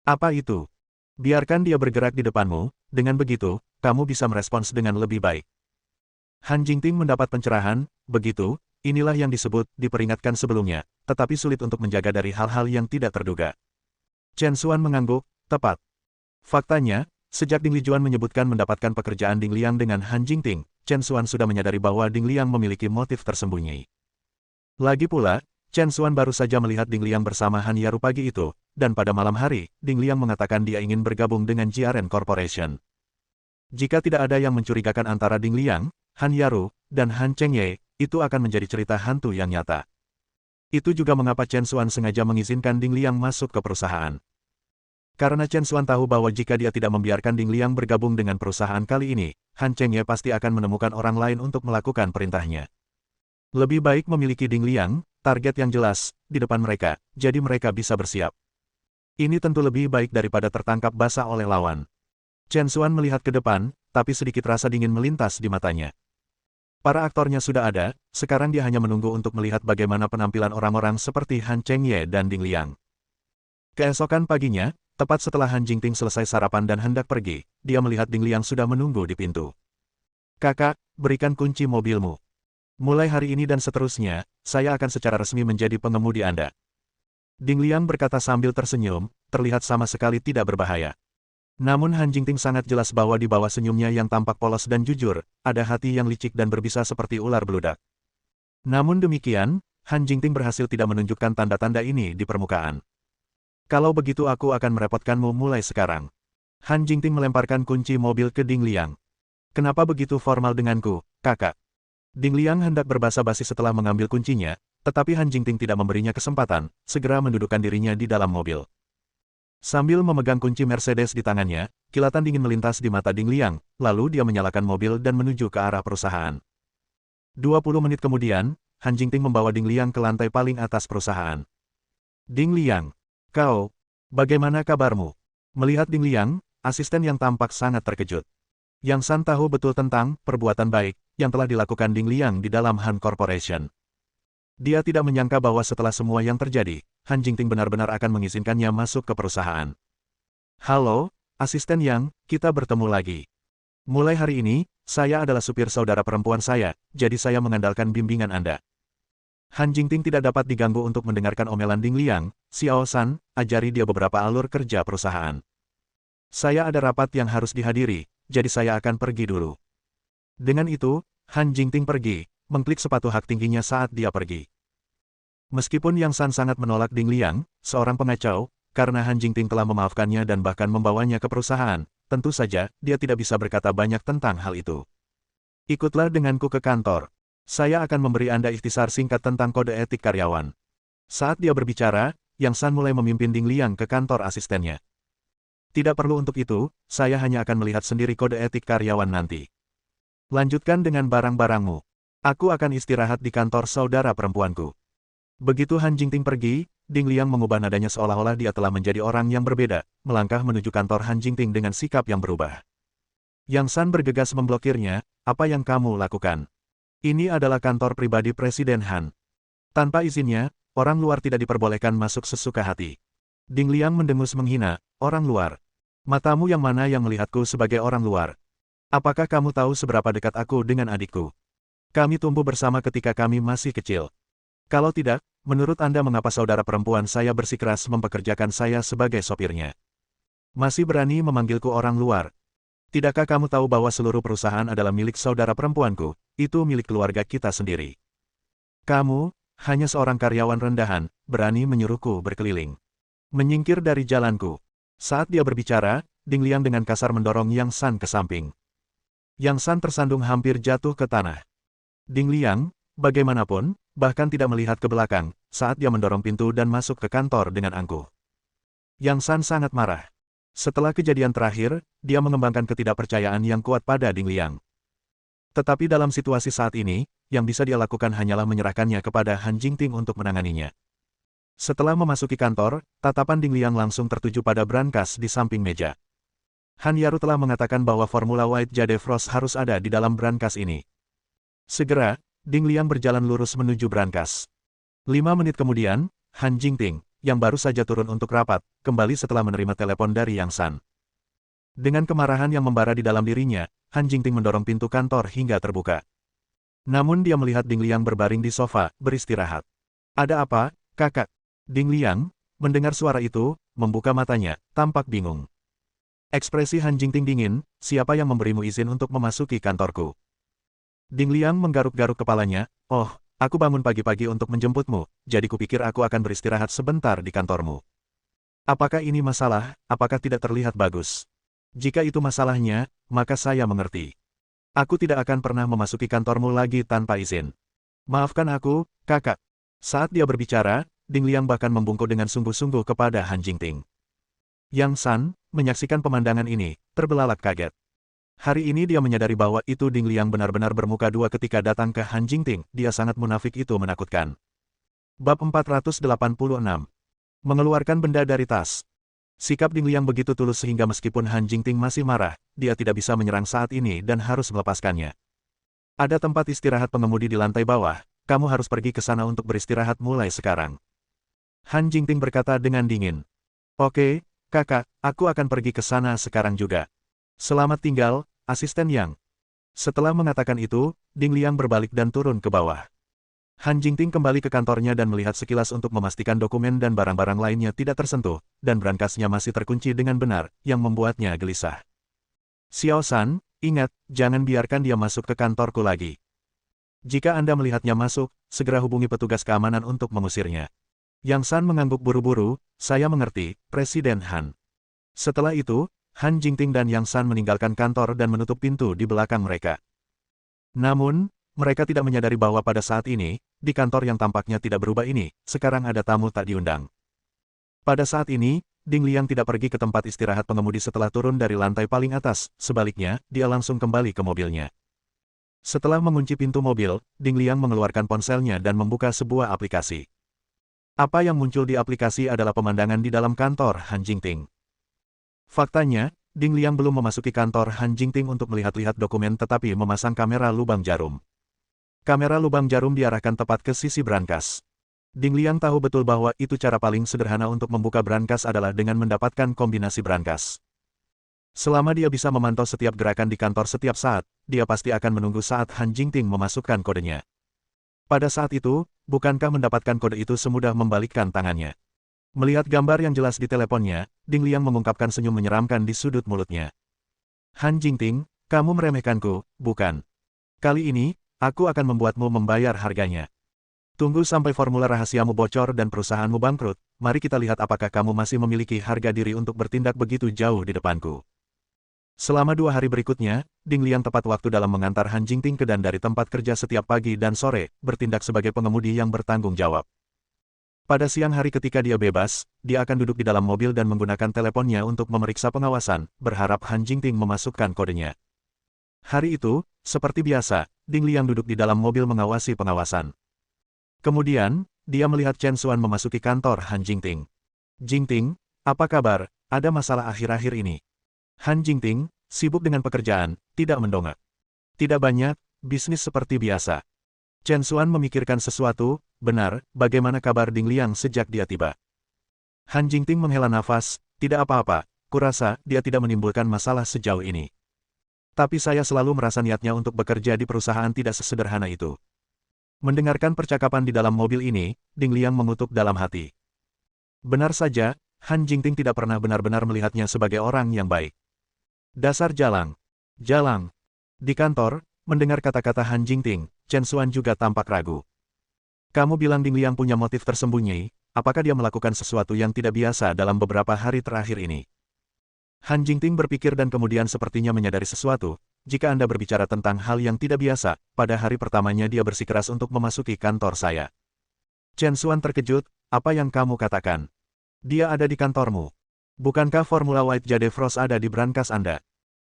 Apa itu? Biarkan dia bergerak di depanmu, dengan begitu, kamu bisa merespons dengan lebih baik. Han Jingting mendapat pencerahan, begitu, inilah yang disebut, diperingatkan sebelumnya, tetapi sulit untuk menjaga dari hal-hal yang tidak terduga. Chen Xuan mengangguk, tepat. Faktanya, sejak Ding Lijuan menyebutkan mendapatkan pekerjaan Ding Liang dengan Han Jingting, Chen Xuan sudah menyadari bahwa Ding Liang memiliki motif tersembunyi. Lagi pula, Chen Xuan baru saja melihat Ding Liang bersama Han Yaru pagi itu, dan pada malam hari, Ding Liang mengatakan dia ingin bergabung dengan JRN Corporation. Jika tidak ada yang mencurigakan antara Ding Liang, Han Yaru, dan Han Chengye, itu akan menjadi cerita hantu yang nyata. Itu juga mengapa Chen Xuan sengaja mengizinkan Ding Liang masuk ke perusahaan. Karena Chen Xuan tahu bahwa jika dia tidak membiarkan Ding Liang bergabung dengan perusahaan kali ini, Han Chengye pasti akan menemukan orang lain untuk melakukan perintahnya. Lebih baik memiliki Ding Liang, target yang jelas, di depan mereka, jadi mereka bisa bersiap. Ini tentu lebih baik daripada tertangkap basah oleh lawan. Chen Xuan melihat ke depan, tapi sedikit rasa dingin melintas di matanya. Para aktornya sudah ada, sekarang dia hanya menunggu untuk melihat bagaimana penampilan orang-orang seperti Han Chengye dan Ding Liang. Keesokan paginya, tepat setelah Han Jingting selesai sarapan dan hendak pergi, dia melihat Ding Liang sudah menunggu di pintu. "Kakak, berikan kunci mobilmu. Mulai hari ini dan seterusnya, saya akan secara resmi menjadi pengemudi Anda." Ding Liang berkata sambil tersenyum, terlihat sama sekali tidak berbahaya. Namun Han Jingting sangat jelas bahwa di bawah senyumnya yang tampak polos dan jujur, ada hati yang licik dan berbisa seperti ular beludak. Namun demikian, Han Jingting berhasil tidak menunjukkan tanda-tanda ini di permukaan. "Kalau begitu aku akan merepotkanmu mulai sekarang." Han Jingting melemparkan kunci mobil ke Ding Liang. "Kenapa begitu formal denganku, kakak?" Ding Liang hendak berbasa-basi setelah mengambil kuncinya, tetapi Han Jingting tidak memberinya kesempatan, segera mendudukkan dirinya di dalam mobil. Sambil memegang kunci Mercedes di tangannya, kilatan dingin melintas di mata Ding Liang, lalu dia menyalakan mobil dan menuju ke arah perusahaan. 20 menit kemudian, Han Jingting membawa Ding Liang ke lantai paling atas perusahaan. "Ding Liang, kau, bagaimana kabarmu?" Melihat Ding Liang, asisten yang tampak sangat terkejut. Yang San tahu betul tentang perbuatan baik yang telah dilakukan Ding Liang di dalam Han Corporation. Dia tidak menyangka bahwa setelah semua yang terjadi, Han Jingting benar-benar akan mengizinkannya masuk ke perusahaan. "Halo, asisten Yang, kita bertemu lagi. Mulai hari ini, saya adalah supir saudara perempuan saya, jadi saya mengandalkan bimbingan Anda." Han Jingting tidak dapat diganggu untuk mendengarkan omelan Ding Liang. "Xiao San, ajari dia beberapa alur kerja perusahaan. Saya ada rapat yang harus dihadiri, jadi saya akan pergi dulu." Dengan itu, Han Jingting pergi, mengklik sepatu hak tingginya saat dia pergi. Meskipun Yang San sangat menolak Ding Liang, seorang pengacau, karena Han Jingting telah memaafkannya dan bahkan membawanya ke perusahaan, tentu saja dia tidak bisa berkata banyak tentang hal itu. "Ikutlah denganku ke kantor. Saya akan memberi Anda ikhtisar singkat tentang kode etik karyawan." Saat dia berbicara, Yang San mulai memimpin Ding Liang ke kantor asistennya. "Tidak perlu untuk itu, saya hanya akan melihat sendiri kode etik karyawan nanti. Lanjutkan dengan barang-barangmu. Aku akan istirahat di kantor saudara perempuanku." Begitu Han Jingting pergi, Ding Liang mengubah nadanya seolah-olah dia telah menjadi orang yang berbeda, melangkah menuju kantor Han Jingting dengan sikap yang berubah. Yang San bergegas memblokirnya. "Apa yang kamu lakukan? Ini adalah kantor pribadi Presiden Han. Tanpa izinnya, orang luar tidak diperbolehkan masuk sesuka hati." Ding Liang mendengus menghina, "Orang luar? Matamu yang mana yang melihatku sebagai orang luar? Apakah kamu tahu seberapa dekat aku dengan adikku? Kami tumbuh bersama ketika kami masih kecil. Kalau tidak, menurut Anda mengapa saudara perempuan saya bersikeras mempekerjakan saya sebagai sopirnya? Masih berani memanggilku orang luar? Tidakkah kamu tahu bahwa seluruh perusahaan adalah milik saudara perempuanku, itu milik keluarga kita sendiri? Kamu, hanya seorang karyawan rendahan, berani menyuruhku berkeliling. Menyingkir dari jalanku." Saat dia berbicara, Ding Liang dengan kasar mendorong Yang San ke samping. Yang San tersandung hampir jatuh ke tanah. Ding Liang, bagaimanapun, bahkan tidak melihat ke belakang, saat dia mendorong pintu dan masuk ke kantor dengan angkuh. Yang San sangat marah. Setelah kejadian terakhir, dia mengembangkan ketidakpercayaan yang kuat pada Ding Liang. Tetapi dalam situasi saat ini, yang bisa dia lakukan hanyalah menyerahkannya kepada Han Jingting untuk menanganinya. Setelah memasuki kantor, tatapan Ding Liang langsung tertuju pada brankas di samping meja. Han Yaru telah mengatakan bahwa Formula White Jade Frost harus ada di dalam brankas ini. Segera, Ding Liang berjalan lurus menuju brankas. 5 menit kemudian, Han Jingting, yang baru saja turun untuk rapat, kembali setelah menerima telepon dari Yang San. Dengan kemarahan yang membara di dalam dirinya, Han Jingting mendorong pintu kantor hingga terbuka. Namun dia melihat Ding Liang berbaring di sofa, beristirahat. "Ada apa, kakak?" "Ding Liang, Mendengar suara itu, membuka matanya, tampak bingung. Ekspresi Han Jingting dingin, siapa yang memberimu izin untuk memasuki kantorku? Ding Liang menggaruk-garuk kepalanya, oh, aku bangun pagi-pagi untuk menjemputmu, jadi kupikir aku akan beristirahat sebentar di kantormu. Apakah ini masalah, apakah tidak terlihat bagus? Jika itu masalahnya, maka saya mengerti. Aku tidak akan pernah memasuki kantormu lagi tanpa izin. Maafkan aku, kakak. Saat dia berbicara, Ding Liang bahkan membungkuk dengan sungguh-sungguh kepada Han Jingting. Yang San, menyaksikan pemandangan ini, terbelalak kaget. Hari ini dia menyadari bahwa itu Ding Liang benar-benar bermuka dua ketika datang ke Han Jingting, dia sangat munafik itu menakutkan. Bab 486. Mengeluarkan benda dari tas. Sikap Ding Liang begitu tulus sehingga meskipun Han Jingting masih marah, dia tidak bisa menyerang saat ini dan harus melepaskannya. Ada tempat istirahat pengemudi di lantai bawah, kamu harus pergi ke sana untuk beristirahat mulai sekarang. Han Jingting berkata dengan dingin. Oke, kakak, aku akan pergi ke sana sekarang juga. Selamat tinggal, asisten Yang. Setelah mengatakan itu, Ding Liang berbalik dan turun ke bawah. Han Jingting kembali ke kantornya dan melihat sekilas untuk memastikan dokumen dan barang-barang lainnya tidak tersentuh, dan berangkasnya masih terkunci dengan benar, yang membuatnya gelisah. Xiao San, ingat, jangan biarkan dia masuk ke kantorku lagi. Jika Anda melihatnya masuk, segera hubungi petugas keamanan untuk mengusirnya. Yang San mengangguk buru-buru, saya mengerti, Presiden Han. Setelah itu, Han Jingting dan Yang San meninggalkan kantor dan menutup pintu di belakang mereka. Namun, mereka tidak menyadari bahwa pada saat ini, di kantor yang tampaknya tidak berubah ini, sekarang ada tamu tak diundang. Pada saat ini, Ding Liang tidak pergi ke tempat istirahat pengemudi setelah turun dari lantai paling atas, sebaliknya, dia langsung kembali ke mobilnya. Setelah mengunci pintu mobil, Ding Liang mengeluarkan ponselnya dan membuka sebuah aplikasi. Apa yang muncul di aplikasi adalah pemandangan di dalam kantor Han Jingting. Faktanya, Ding Liang belum memasuki kantor Han Jingting untuk melihat-lihat dokumen tetapi memasang kamera lubang jarum. Kamera lubang jarum diarahkan tepat ke sisi brankas. Ding Liang tahu betul bahwa itu cara paling sederhana untuk membuka brankas adalah dengan mendapatkan kombinasi brankas. Selama dia bisa memantau setiap gerakan di kantor setiap saat, dia pasti akan menunggu saat Han Jingting memasukkan kodenya. Pada saat itu, bukankah mendapatkan kode itu semudah membalikkan tangannya? Melihat gambar yang jelas di teleponnya, Ding Liang mengungkapkan senyum menyeramkan di sudut mulutnya. Han Jingting, kamu meremehkanku, bukan? Kali ini, aku akan membuatmu membayar harganya. Tunggu sampai formula rahasiamu bocor dan perusahaanmu bangkrut, mari kita lihat apakah kamu masih memiliki harga diri untuk bertindak begitu jauh di depanku. Selama 2 hari berikutnya, Ding Liang tepat waktu dalam mengantar Han Jingting ke dan dari tempat kerja setiap pagi dan sore, bertindak sebagai pengemudi yang bertanggung jawab. Pada siang hari ketika dia bebas, dia akan duduk di dalam mobil dan menggunakan teleponnya untuk memeriksa pengawasan, berharap Han Jingting memasukkan kodenya. Hari itu, seperti biasa, Ding Liang duduk di dalam mobil mengawasi pengawasan. Kemudian, dia melihat Chen Xuan memasuki kantor Han Jingting. Jingting, apa kabar? Ada masalah akhir-akhir ini? Han Jingting, sibuk dengan pekerjaan, tidak mendongak. Tidak banyak, bisnis seperti biasa. Chen Xuan memikirkan sesuatu, benar, bagaimana kabar Ding Liang sejak dia tiba? Han Jingting menghela nafas, tidak apa-apa, kurasa dia tidak menimbulkan masalah sejauh ini. Tapi saya selalu merasa niatnya untuk bekerja di perusahaan tidak sesederhana itu. Mendengarkan percakapan di dalam mobil ini, Ding Liang mengutuk dalam hati. Benar saja, Han Jingting tidak pernah benar-benar melihatnya sebagai orang yang baik. Dasar jalang. Jalang. Di kantor, mendengar kata-kata Han Jingting, Chen Xuan juga tampak ragu. Kamu bilang Ding Liang punya motif tersembunyi, apakah dia melakukan sesuatu yang tidak biasa dalam beberapa hari terakhir ini? Han Jingting berpikir dan kemudian sepertinya menyadari sesuatu, jika Anda berbicara tentang hal yang tidak biasa, pada hari pertamanya dia bersikeras untuk memasuki kantor saya. Chen Xuan terkejut, apa yang kamu katakan? Dia ada di kantormu. Bukankah formula White Jade Frost ada di brankas Anda?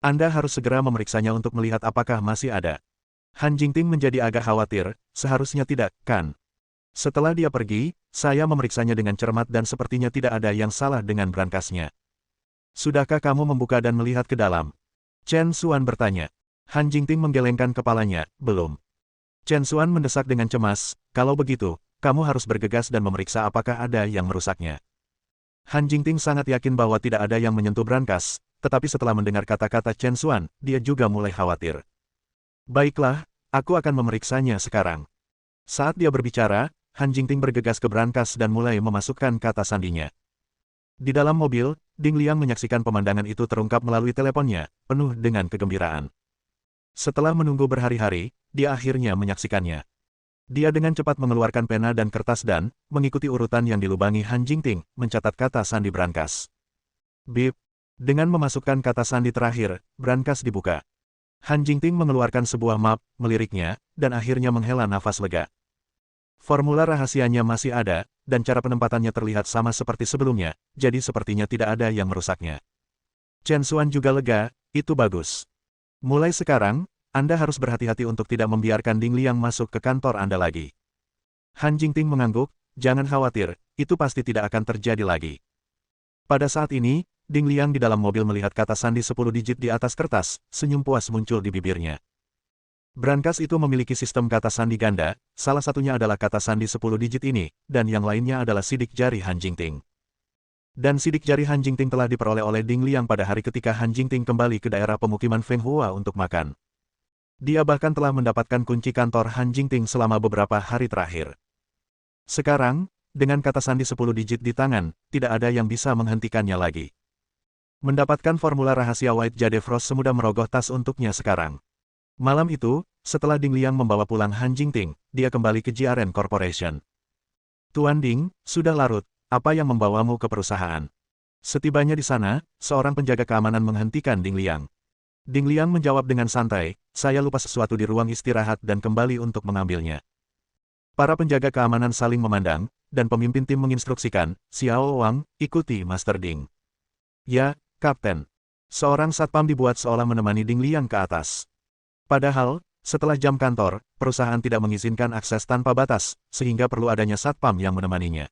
Anda harus segera memeriksanya untuk melihat apakah masih ada. Han Jingting menjadi agak khawatir, seharusnya tidak, kan? Setelah dia pergi, saya memeriksanya dengan cermat dan sepertinya tidak ada yang salah dengan brankasnya. Sudahkah kamu membuka dan melihat ke dalam? Chen Xuan bertanya. Han Jingting menggelengkan kepalanya, belum. Chen Xuan mendesak dengan cemas, kalau begitu, kamu harus bergegas dan memeriksa apakah ada yang merusaknya. Han Jingting sangat yakin bahwa tidak ada yang menyentuh brankas, tetapi setelah mendengar kata-kata Chen Xuan, dia juga mulai khawatir. Baiklah, aku akan memeriksanya sekarang. Saat dia berbicara, Han Jingting bergegas ke brankas dan mulai memasukkan kata sandinya. Di dalam mobil, Ding Liang menyaksikan pemandangan itu terungkap melalui teleponnya, penuh dengan kegembiraan. Setelah menunggu berhari-hari, dia akhirnya menyaksikannya. Dia dengan cepat mengeluarkan pena dan kertas dan, mengikuti urutan yang dilubangi Han Jingting, mencatat kata sandi brankas. Bip. Dengan memasukkan kata sandi terakhir, brankas dibuka. Han Jingting mengeluarkan sebuah map, meliriknya, dan akhirnya menghela nafas lega. Formula rahasianya masih ada, dan cara penempatannya terlihat sama seperti sebelumnya, jadi sepertinya tidak ada yang merusaknya. Chen Xuan juga lega, itu bagus. Mulai sekarang, Anda harus berhati-hati untuk tidak membiarkan Ding Liang masuk ke kantor Anda lagi. Han Jingting mengangguk, jangan khawatir, itu pasti tidak akan terjadi lagi. Pada saat ini, Ding Liang di dalam mobil melihat kata sandi 10 digit di atas kertas, senyum puas muncul di bibirnya. Brankas itu memiliki sistem kata sandi ganda, salah satunya adalah kata sandi 10 digit ini, dan yang lainnya adalah sidik jari Han Jingting. Dan sidik jari Han Jingting telah diperoleh oleh Ding Liang pada hari ketika Han Jingting kembali ke daerah pemukiman Feng Hua untuk makan. Dia bahkan telah mendapatkan kunci kantor Han Jingting selama beberapa hari terakhir. Sekarang, dengan kata sandi 10 digit di tangan, tidak ada yang bisa menghentikannya lagi. Mendapatkan formula rahasia White Jade Frost semudah merogoh tas untuknya sekarang. Malam itu, setelah Ding Liang membawa pulang Han Jingting, dia kembali ke JRN Corporation. Tuan Ding, sudah larut, apa yang membawamu ke perusahaan? Setibanya di sana, seorang penjaga keamanan menghentikan Ding Liang. Ding Liang menjawab dengan santai, saya lupa sesuatu di ruang istirahat dan kembali untuk mengambilnya. Para penjaga keamanan saling memandang, dan pemimpin tim menginstruksikan, Xiao Wang, ikuti Master Ding. Ya, Kapten. Seorang satpam dibuat seolah menemani Ding Liang ke atas. Padahal, setelah jam kantor, perusahaan tidak mengizinkan akses tanpa batas, sehingga perlu adanya satpam yang menemaninya.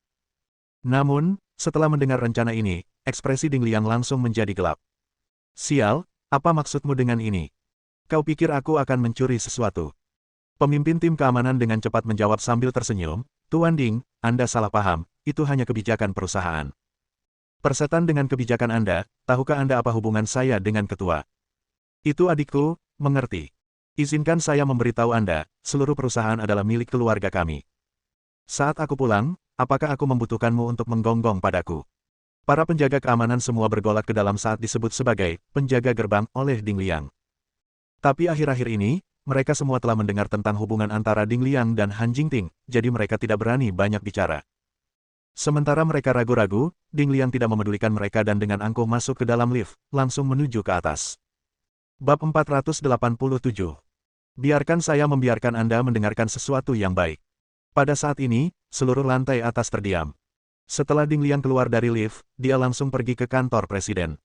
Namun, setelah mendengar rencana ini, ekspresi Ding Liang langsung menjadi gelap. Sial, apa maksudmu dengan ini? Kau pikir aku akan mencuri sesuatu? Pemimpin tim keamanan dengan cepat menjawab sambil tersenyum, Tuan Ding, Anda salah paham, itu hanya kebijakan perusahaan. Persetan dengan kebijakan Anda, tahukah Anda apa hubungan saya dengan ketua? Itu adikku, mengerti. Izinkan saya memberitahu Anda, seluruh perusahaan adalah milik keluarga kami. Saat aku pulang, apakah aku membutuhkanmu untuk menggonggong padaku? Para penjaga keamanan semua bergolak ke dalam saat disebut sebagai penjaga gerbang oleh Ding Liang. Tapi akhir-akhir ini, mereka semua telah mendengar tentang hubungan antara Ding Liang dan Han Jingting, jadi mereka tidak berani banyak bicara. Sementara mereka ragu-ragu, Ding Liang tidak memedulikan mereka dan dengan angkuh masuk ke dalam lift, langsung menuju ke atas. Bab 487. Biarkan saya membiarkan Anda mendengarkan sesuatu yang baik. Pada saat ini, seluruh lantai atas terdiam. Setelah Ding Liang keluar dari lift, dia langsung pergi ke kantor presiden.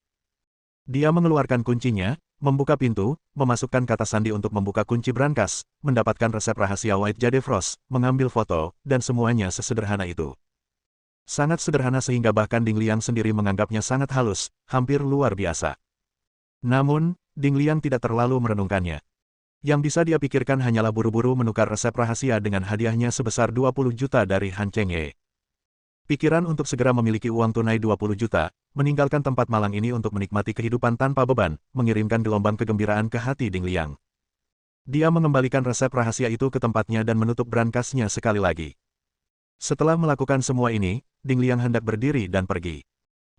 Dia mengeluarkan kuncinya, membuka pintu, memasukkan kata sandi untuk membuka kunci brankas, mendapatkan resep rahasia White Jade Frost, mengambil foto, dan semuanya sesederhana itu. Sangat sederhana sehingga bahkan Ding Liang sendiri menganggapnya sangat halus, hampir luar biasa. Namun, Ding Liang tidak terlalu merenungkannya. Yang bisa dia pikirkan hanyalah buru-buru menukar resep rahasia dengan hadiahnya sebesar 20 juta dari Han Chengye. Pikiran untuk segera memiliki uang tunai 20 juta, meninggalkan tempat malang ini untuk menikmati kehidupan tanpa beban, mengirimkan gelombang kegembiraan ke hati Ding Liang. Dia mengembalikan resep rahasia itu ke tempatnya dan menutup brankasnya sekali lagi. Setelah melakukan semua ini, Ding Liang hendak berdiri dan pergi.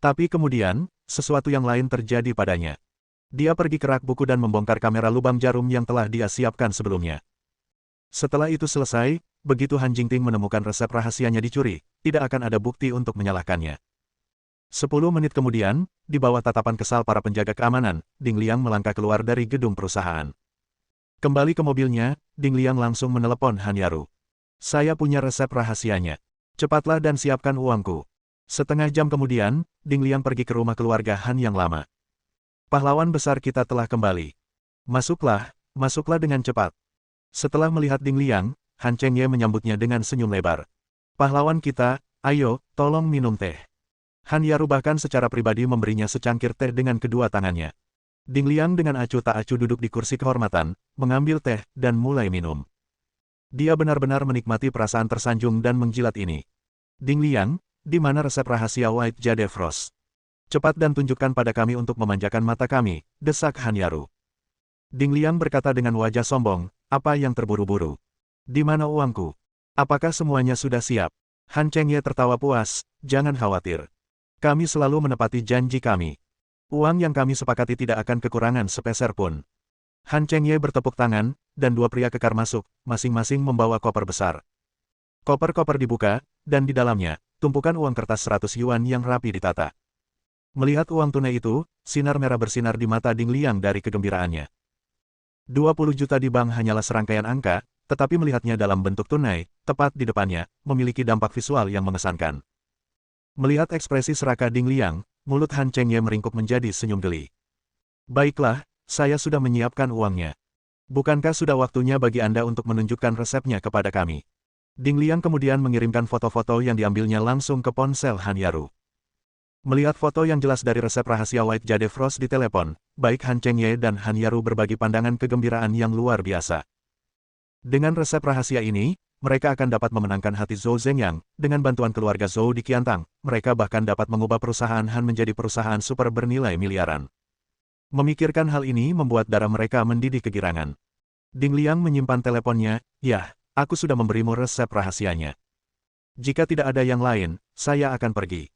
Tapi kemudian, sesuatu yang lain terjadi padanya. Dia pergi ke rak buku dan membongkar kamera lubang jarum yang telah dia siapkan sebelumnya. Setelah itu selesai, begitu Han Jingting menemukan resep rahasianya dicuri, tidak akan ada bukti untuk menyalahkannya. 10 menit kemudian, di bawah tatapan kesal para penjaga keamanan, Ding Liang melangkah keluar dari gedung perusahaan. Kembali ke mobilnya, Ding Liang langsung menelepon Han Yaru. Saya punya resep rahasianya. Cepatlah dan siapkan uangku. Setengah jam kemudian, Ding Liang pergi ke rumah keluarga Han yang lama. Pahlawan besar kita telah kembali. Masuklah, masuklah dengan cepat. Setelah melihat Ding Liang, Han Chengye menyambutnya dengan senyum lebar. Pahlawan kita, ayo, tolong minum teh. Han Yaru bahkan secara pribadi memberinya secangkir teh dengan kedua tangannya. Ding Liang dengan acuh tak acuh duduk di kursi kehormatan, mengambil teh, dan mulai minum. Dia benar-benar menikmati perasaan tersanjung dan menjilat ini. Ding Liang, di mana resep rahasia White Jade Frost? Cepat dan tunjukkan pada kami untuk memanjakan mata kami, desak Han Yaru. Ding Liang berkata dengan wajah sombong, apa yang terburu-buru? Di mana uangku? Apakah semuanya sudah siap? Han Chengye tertawa puas, jangan khawatir. Kami selalu menepati janji kami. Uang yang kami sepakati tidak akan kekurangan sepeser pun. Han Chengye bertepuk tangan, dan dua pria kekar masuk, masing-masing membawa koper besar. Koper-koper dibuka, dan di dalamnya, tumpukan uang kertas 100 yuan yang rapi ditata. Melihat uang tunai itu, sinar merah bersinar di mata Ding Liang dari kegembiraannya. 20 juta di bank hanyalah serangkaian angka, tetapi melihatnya dalam bentuk tunai, tepat di depannya, memiliki dampak visual yang mengesankan. Melihat ekspresi serakah Ding Liang, mulut Han Chengye meringkuk menjadi senyum geli. Baiklah, saya sudah menyiapkan uangnya. Bukankah sudah waktunya bagi Anda untuk menunjukkan resepnya kepada kami? Ding Liang kemudian mengirimkan foto-foto yang diambilnya langsung ke ponsel Han Yaru. Melihat foto yang jelas dari resep rahasia White Jade Frost di telepon, baik Han Chengye dan Han Yaru berbagi pandangan kegembiraan yang luar biasa. Dengan resep rahasia ini, mereka akan dapat memenangkan hati Zhou Zhengyang. Dengan bantuan keluarga Zhou di Qiantang, mereka bahkan dapat mengubah perusahaan Han menjadi perusahaan super bernilai miliaran. Memikirkan hal ini membuat darah mereka mendidih kegirangan. Ding Liang menyimpan teleponnya, "Yah, aku sudah memberimu resep rahasianya. Jika tidak ada yang lain, saya akan pergi."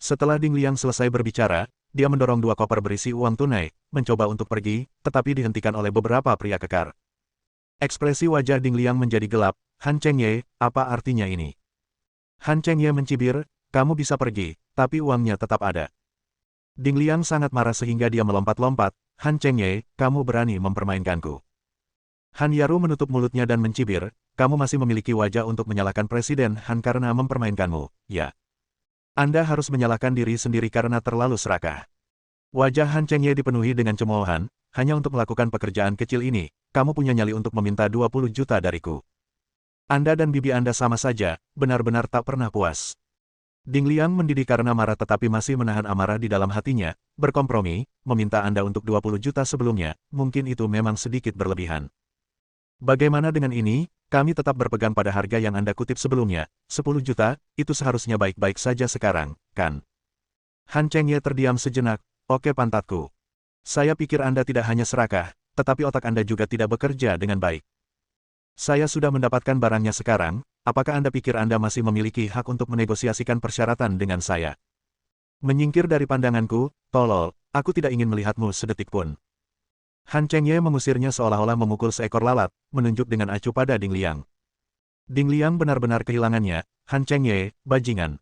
Setelah Ding Liang selesai berbicara, dia mendorong dua koper berisi uang tunai, mencoba untuk pergi, tetapi dihentikan oleh beberapa pria kekar. Ekspresi wajah Ding Liang menjadi gelap. Han Chengye, apa artinya ini? Han Chengye mencibir, kamu bisa pergi, tapi uangnya tetap ada. Ding Liang sangat marah sehingga dia melompat-lompat, Han Chengye, kamu berani mempermainkanku. Han Yaru menutup mulutnya dan mencibir, kamu masih memiliki wajah untuk menyalahkan Presiden Han karena mempermainkanmu, ya. Anda harus menyalahkan diri sendiri karena terlalu serakah. Wajah Han Chengye dipenuhi dengan cemoohan, hanya untuk melakukan pekerjaan kecil ini, kamu punya nyali untuk meminta 20 juta dariku. Anda dan bibi Anda sama saja, benar-benar tak pernah puas. Ding Liang mendidih karena marah tetapi masih menahan amarah di dalam hatinya, berkompromi, meminta Anda untuk 20 juta sebelumnya, mungkin itu memang sedikit berlebihan. Bagaimana dengan ini, kami tetap berpegang pada harga yang Anda kutip sebelumnya, 10 juta, itu seharusnya baik-baik saja sekarang, kan? Han Chengye terdiam sejenak, oke pantatku. Saya pikir Anda tidak hanya serakah, tetapi otak Anda juga tidak bekerja dengan baik. Saya sudah mendapatkan barangnya sekarang, apakah Anda pikir Anda masih memiliki hak untuk menegosiasikan persyaratan dengan saya? Menyingkir dari pandanganku, tolol, aku tidak ingin melihatmu sedetik pun. Han Chengye mengusirnya seolah-olah memukul seekor lalat, menunjuk dengan acuh pada Ding Liang. Ding Liang benar-benar kehilangannya, Han Chengye, bajingan.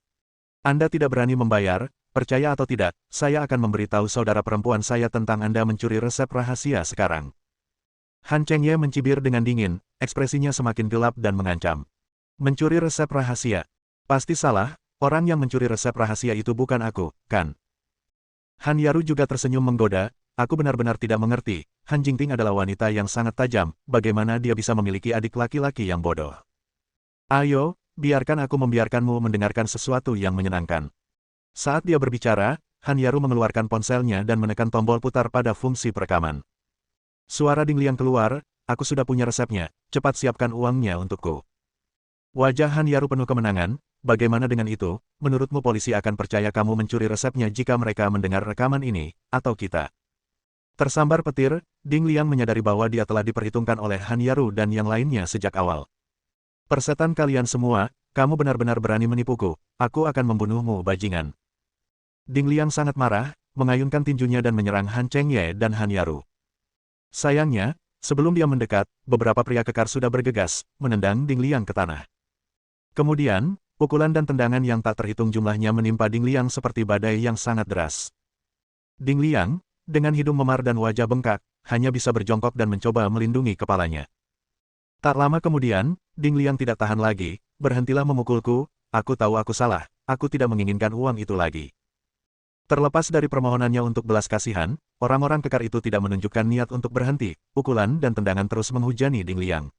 Anda tidak berani membayar, percaya atau tidak, saya akan memberitahu saudara perempuan saya tentang Anda mencuri resep rahasia sekarang. Han Chengye mencibir dengan dingin, ekspresinya semakin gelap dan mengancam. Mencuri resep rahasia? Pasti salah, orang yang mencuri resep rahasia itu bukan aku, kan? Han Yaru juga tersenyum menggoda, aku benar-benar tidak mengerti, Han Jingting adalah wanita yang sangat tajam, bagaimana dia bisa memiliki adik laki-laki yang bodoh? Ayo, biarkan aku membiarkanmu mendengarkan sesuatu yang menyenangkan. Saat dia berbicara, Han Yaru mengeluarkan ponselnya dan menekan tombol putar pada fungsi perekaman. Suara Ding Liang keluar, aku sudah punya resepnya, cepat siapkan uangnya untukku. Wajah Han Yaru penuh kemenangan, bagaimana dengan itu, menurutmu polisi akan percaya kamu mencuri resepnya jika mereka mendengar rekaman ini, atau kita? Tersambar petir, Ding Liang menyadari bahwa dia telah diperhitungkan oleh Han Yaru dan yang lainnya sejak awal. Persetan kalian semua, kamu benar-benar berani menipuku, aku akan membunuhmu bajingan. Ding Liang sangat marah, mengayunkan tinjunya dan menyerang Han Chengye dan Han Yaru. Sayangnya, sebelum dia mendekat, beberapa pria kekar sudah bergegas, menendang Ding Liang ke tanah. Kemudian, pukulan dan tendangan yang tak terhitung jumlahnya menimpa Ding Liang seperti badai yang sangat deras. Ding Liang, dengan hidung memar dan wajah bengkak, hanya bisa berjongkok dan mencoba melindungi kepalanya. Tak lama kemudian, Ding Liang tidak tahan lagi, berhentilah memukulku, aku tahu aku salah, aku tidak menginginkan uang itu lagi. Terlepas dari permohonannya untuk belas kasihan, orang-orang kekar itu tidak menunjukkan niat untuk berhenti, pukulan dan tendangan terus menghujani Ding Liang.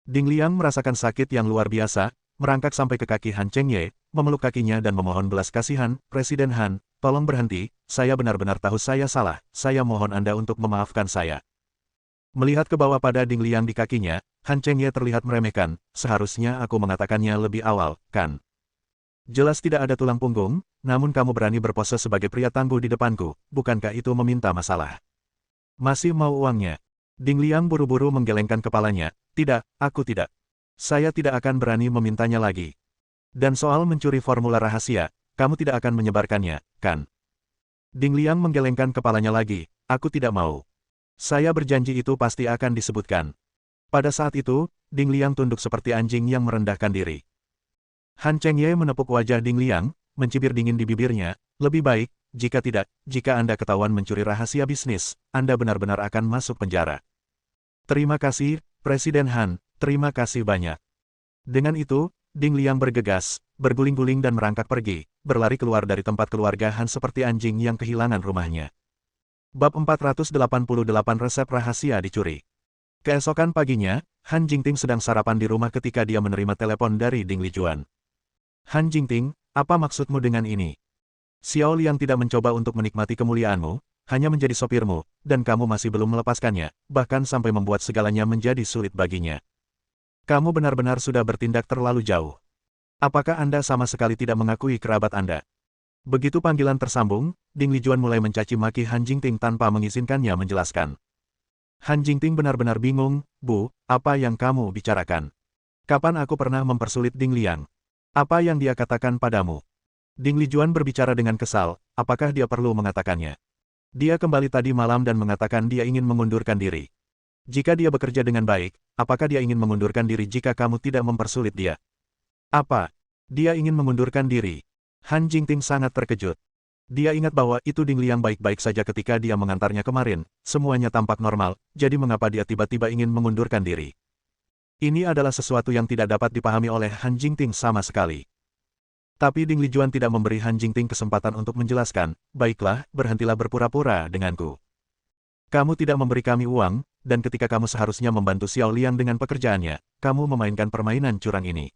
Ding Liang merasakan sakit yang luar biasa, merangkak sampai ke kaki Han Chengye, memeluk kakinya dan memohon belas kasihan, Presiden Han, tolong berhenti, saya benar-benar tahu saya salah, saya mohon Anda untuk memaafkan saya. Melihat ke bawah pada Ding Liang di kakinya, Han Chengye terlihat meremehkan, seharusnya aku mengatakannya lebih awal, kan? Jelas tidak ada tulang punggung, namun kamu berani berpose sebagai pria tangguh di depanku, bukankah itu meminta masalah? Masih mau uangnya? Ding Liang buru-buru menggelengkan kepalanya, tidak, aku tidak. Saya tidak akan berani memintanya lagi. Dan soal mencuri formula rahasia, kamu tidak akan menyebarkannya, kan? Ding Liang menggelengkan kepalanya lagi, aku tidak mau. Saya berjanji itu pasti akan disebutkan. Pada saat itu, Ding Liang tunduk seperti anjing yang merendahkan diri. Han Chengye menepuk wajah Ding Liang, mencibir dingin di bibirnya, lebih baik, jika tidak, jika Anda ketahuan mencuri rahasia bisnis, Anda benar-benar akan masuk penjara. Terima kasih, Presiden Han, terima kasih banyak. Dengan itu, Ding Liang bergegas, berguling-guling dan merangkak pergi, berlari keluar dari tempat keluarga Han seperti anjing yang kehilangan rumahnya. Bab 488 Resep Rahasia Dicuri. Keesokan paginya, Han Jingting sedang sarapan di rumah ketika dia menerima telepon dari Ding Lijuan. Han Jingting, apa maksudmu dengan ini? Xiao Liang tidak mencoba untuk menikmati kemuliaanmu, hanya menjadi sopirmu, dan kamu masih belum melepaskannya, bahkan sampai membuat segalanya menjadi sulit baginya. Kamu benar-benar sudah bertindak terlalu jauh. Apakah Anda sama sekali tidak mengakui kerabat Anda? Begitu panggilan tersambung, Ding Lijuan mulai mencaci maki Han Jingting tanpa mengizinkannya menjelaskan. Han Jingting benar-benar bingung, Bu, apa yang kamu bicarakan? Kapan aku pernah mempersulit Ding Liang? Apa yang dia katakan padamu? Ding Lijuan berbicara dengan kesal, apakah dia perlu mengatakannya? Dia kembali tadi malam dan mengatakan dia ingin mengundurkan diri. Jika dia bekerja dengan baik, apakah dia ingin mengundurkan diri jika kamu tidak mempersulit dia? Apa? Dia ingin mengundurkan diri. Han Jingting sangat terkejut. Dia ingat bahwa itu Ding Liang baik-baik saja ketika dia mengantarnya kemarin, semuanya tampak normal, jadi mengapa dia tiba-tiba ingin mengundurkan diri? Ini adalah sesuatu yang tidak dapat dipahami oleh Han Jingting sama sekali. Tapi Ding Lijuan tidak memberi Han Jingting kesempatan untuk menjelaskan, baiklah, berhentilah berpura-pura denganku. Kamu tidak memberi kami uang, dan ketika kamu seharusnya membantu Xiao Liang dengan pekerjaannya, kamu memainkan permainan curang ini.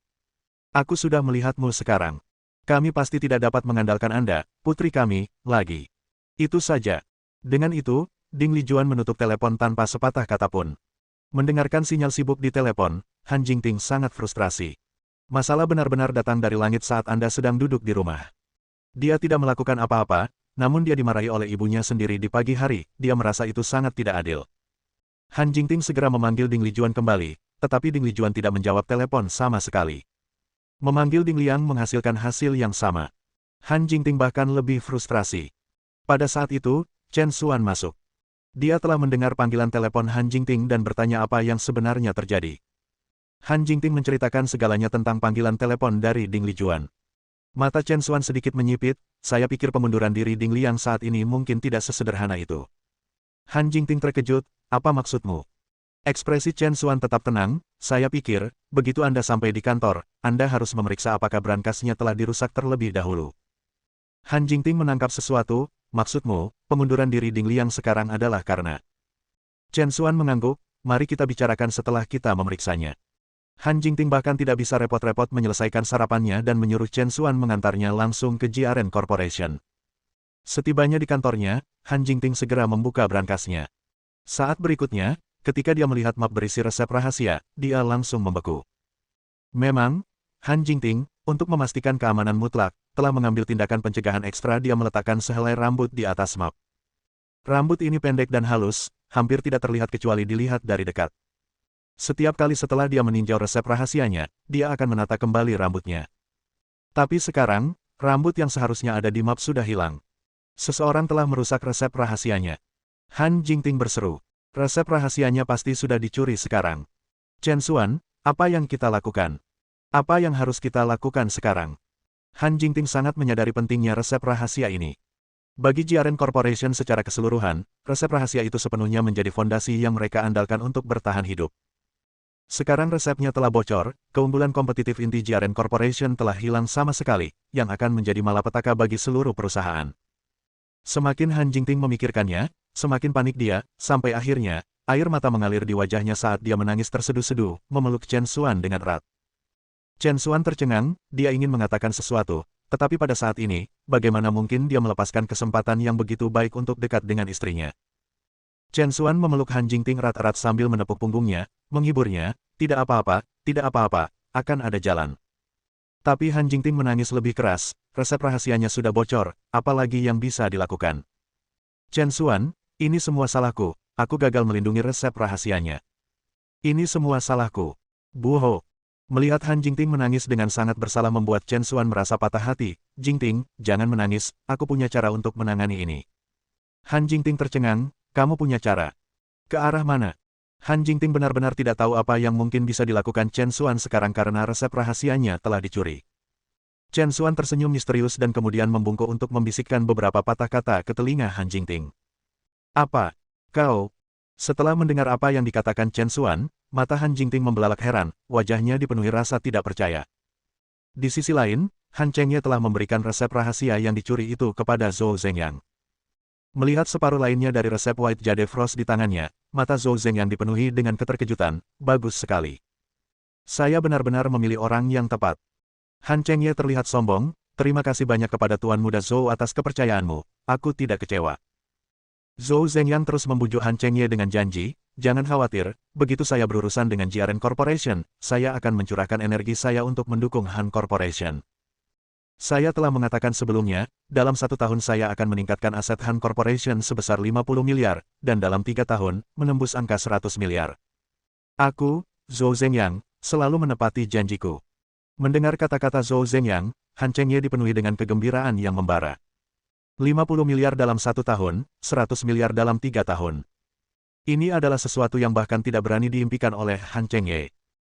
Aku sudah melihatmu sekarang. Kami pasti tidak dapat mengandalkan Anda, putri kami, lagi. Itu saja. Dengan itu, Ding Lijuan menutup telepon tanpa sepatah kata pun. Mendengarkan sinyal sibuk di telepon, Han Jingting sangat frustrasi. Masalah benar-benar datang dari langit saat Anda sedang duduk di rumah. Dia tidak melakukan apa-apa, namun dia dimarahi oleh ibunya sendiri di pagi hari, dia merasa itu sangat tidak adil. Han Jingting segera memanggil Ding Lijuan kembali, tetapi Ding Lijuan tidak menjawab telepon sama sekali. Memanggil Ding Liang menghasilkan hasil yang sama. Han Jingting bahkan lebih frustrasi. Pada saat itu, Chen Xuan masuk. Dia telah mendengar panggilan telepon Han Jingting dan bertanya apa yang sebenarnya terjadi. Han Jingting menceritakan segalanya tentang panggilan telepon dari Ding Lijuan. Mata Chen Xuan sedikit menyipit, saya pikir pengunduran diri Ding Liang saat ini mungkin tidak sesederhana itu. Han Jingting terkejut, apa maksudmu? Ekspresi Chen Xuan tetap tenang, saya pikir, begitu Anda sampai di kantor, Anda harus memeriksa apakah berangkasnya telah dirusak terlebih dahulu. Han Jingting menangkap sesuatu, maksudmu, pengunduran diri Ding Liang sekarang adalah karena... Chen Xuan mengangguk, mari kita bicarakan setelah kita memeriksanya. Han Jingting bahkan tidak bisa repot-repot menyelesaikan sarapannya dan menyuruh Chen Xuan mengantarnya langsung ke JRN Corporation. Setibanya di kantornya, Han Jingting segera membuka berangkasnya. Saat berikutnya, ketika dia melihat map berisi resep rahasia, dia langsung membeku. Memang, Han Jingting, untuk memastikan keamanan mutlak, telah mengambil tindakan pencegahan ekstra. Dia meletakkan sehelai rambut di atas map. Rambut ini pendek dan halus, hampir tidak terlihat kecuali dilihat dari dekat. Setiap kali setelah dia meninjau resep rahasianya, dia akan menata kembali rambutnya. Tapi sekarang, rambut yang seharusnya ada di map sudah hilang. Seseorang telah merusak resep rahasianya. Han Jingting berseru. Resep rahasianya pasti sudah dicuri sekarang. Chen Xuan, apa yang kita lakukan? Apa yang harus kita lakukan sekarang? Han Jingting sangat menyadari pentingnya resep rahasia ini. Bagi JRN Corporation secara keseluruhan, resep rahasia itu sepenuhnya menjadi fondasi yang mereka andalkan untuk bertahan hidup. Sekarang resepnya telah bocor, keunggulan kompetitif inti JRN Corporation telah hilang sama sekali, yang akan menjadi malapetaka bagi seluruh perusahaan. Semakin Han Jingting memikirkannya, semakin panik dia, sampai akhirnya, air mata mengalir di wajahnya saat dia menangis terseduh-seduh, memeluk Chen Xuan dengan erat. Chen Xuan tercengang, dia ingin mengatakan sesuatu, tetapi pada saat ini, bagaimana mungkin dia melepaskan kesempatan yang begitu baik untuk dekat dengan istrinya. Chen Xuan memeluk Han Jingting erat-erat sambil menepuk punggungnya, menghiburnya, tidak apa-apa, akan ada jalan. Tapi Han Jingting menangis lebih keras, resep rahasianya sudah bocor, apalagi yang bisa dilakukan. Chen Xuan, ini semua salahku, aku gagal melindungi resep rahasianya. Ini semua salahku. Bu Ho. Melihat Han Jingting menangis dengan sangat bersalah membuat Chen Xuan merasa patah hati. Jingting, jangan menangis, aku punya cara untuk menangani ini. Han Jingting tercengang, kamu punya cara. Ke arah mana? Han Jingting benar-benar tidak tahu apa yang mungkin bisa dilakukan Chen Xuan sekarang karena resep rahasianya telah dicuri. Chen Xuan tersenyum misterius dan kemudian membungkuk untuk membisikkan beberapa patah kata ke telinga Han Jingting. Apa? Kau? Setelah mendengar apa yang dikatakan Chen Xuan, mata Han Jingting membelalak heran, wajahnya dipenuhi rasa tidak percaya. Di sisi lain, Han Chengye telah memberikan resep rahasia yang dicuri itu kepada Zhou Zhengyang. Melihat separuh lainnya dari resep White Jade Frost di tangannya, mata Zhou Zhengyang dipenuhi dengan keterkejutan, bagus sekali. Saya benar-benar memilih orang yang tepat. Han Chengye terlihat sombong, terima kasih banyak kepada Tuan Muda Zhou atas kepercayaanmu, aku tidak kecewa. Zhou Zhengyang terus membujuk Han Chengye dengan janji, jangan khawatir, begitu saya berurusan dengan Jiaren Corporation, saya akan mencurahkan energi saya untuk mendukung Han Corporation. Saya telah mengatakan sebelumnya, dalam 1 tahun saya akan meningkatkan aset Han Corporation sebesar 50 miliar, dan dalam 3 tahun, menembus angka 100 miliar. Aku, Zhou Zhengyang, selalu menepati janjiku. Mendengar kata-kata Zhou Zhengyang, Han Chengye dipenuhi dengan kegembiraan yang membara. 50 miliar dalam 1 tahun, 100 miliar dalam 3 tahun. Ini adalah sesuatu yang bahkan tidak berani diimpikan oleh Han Chengye.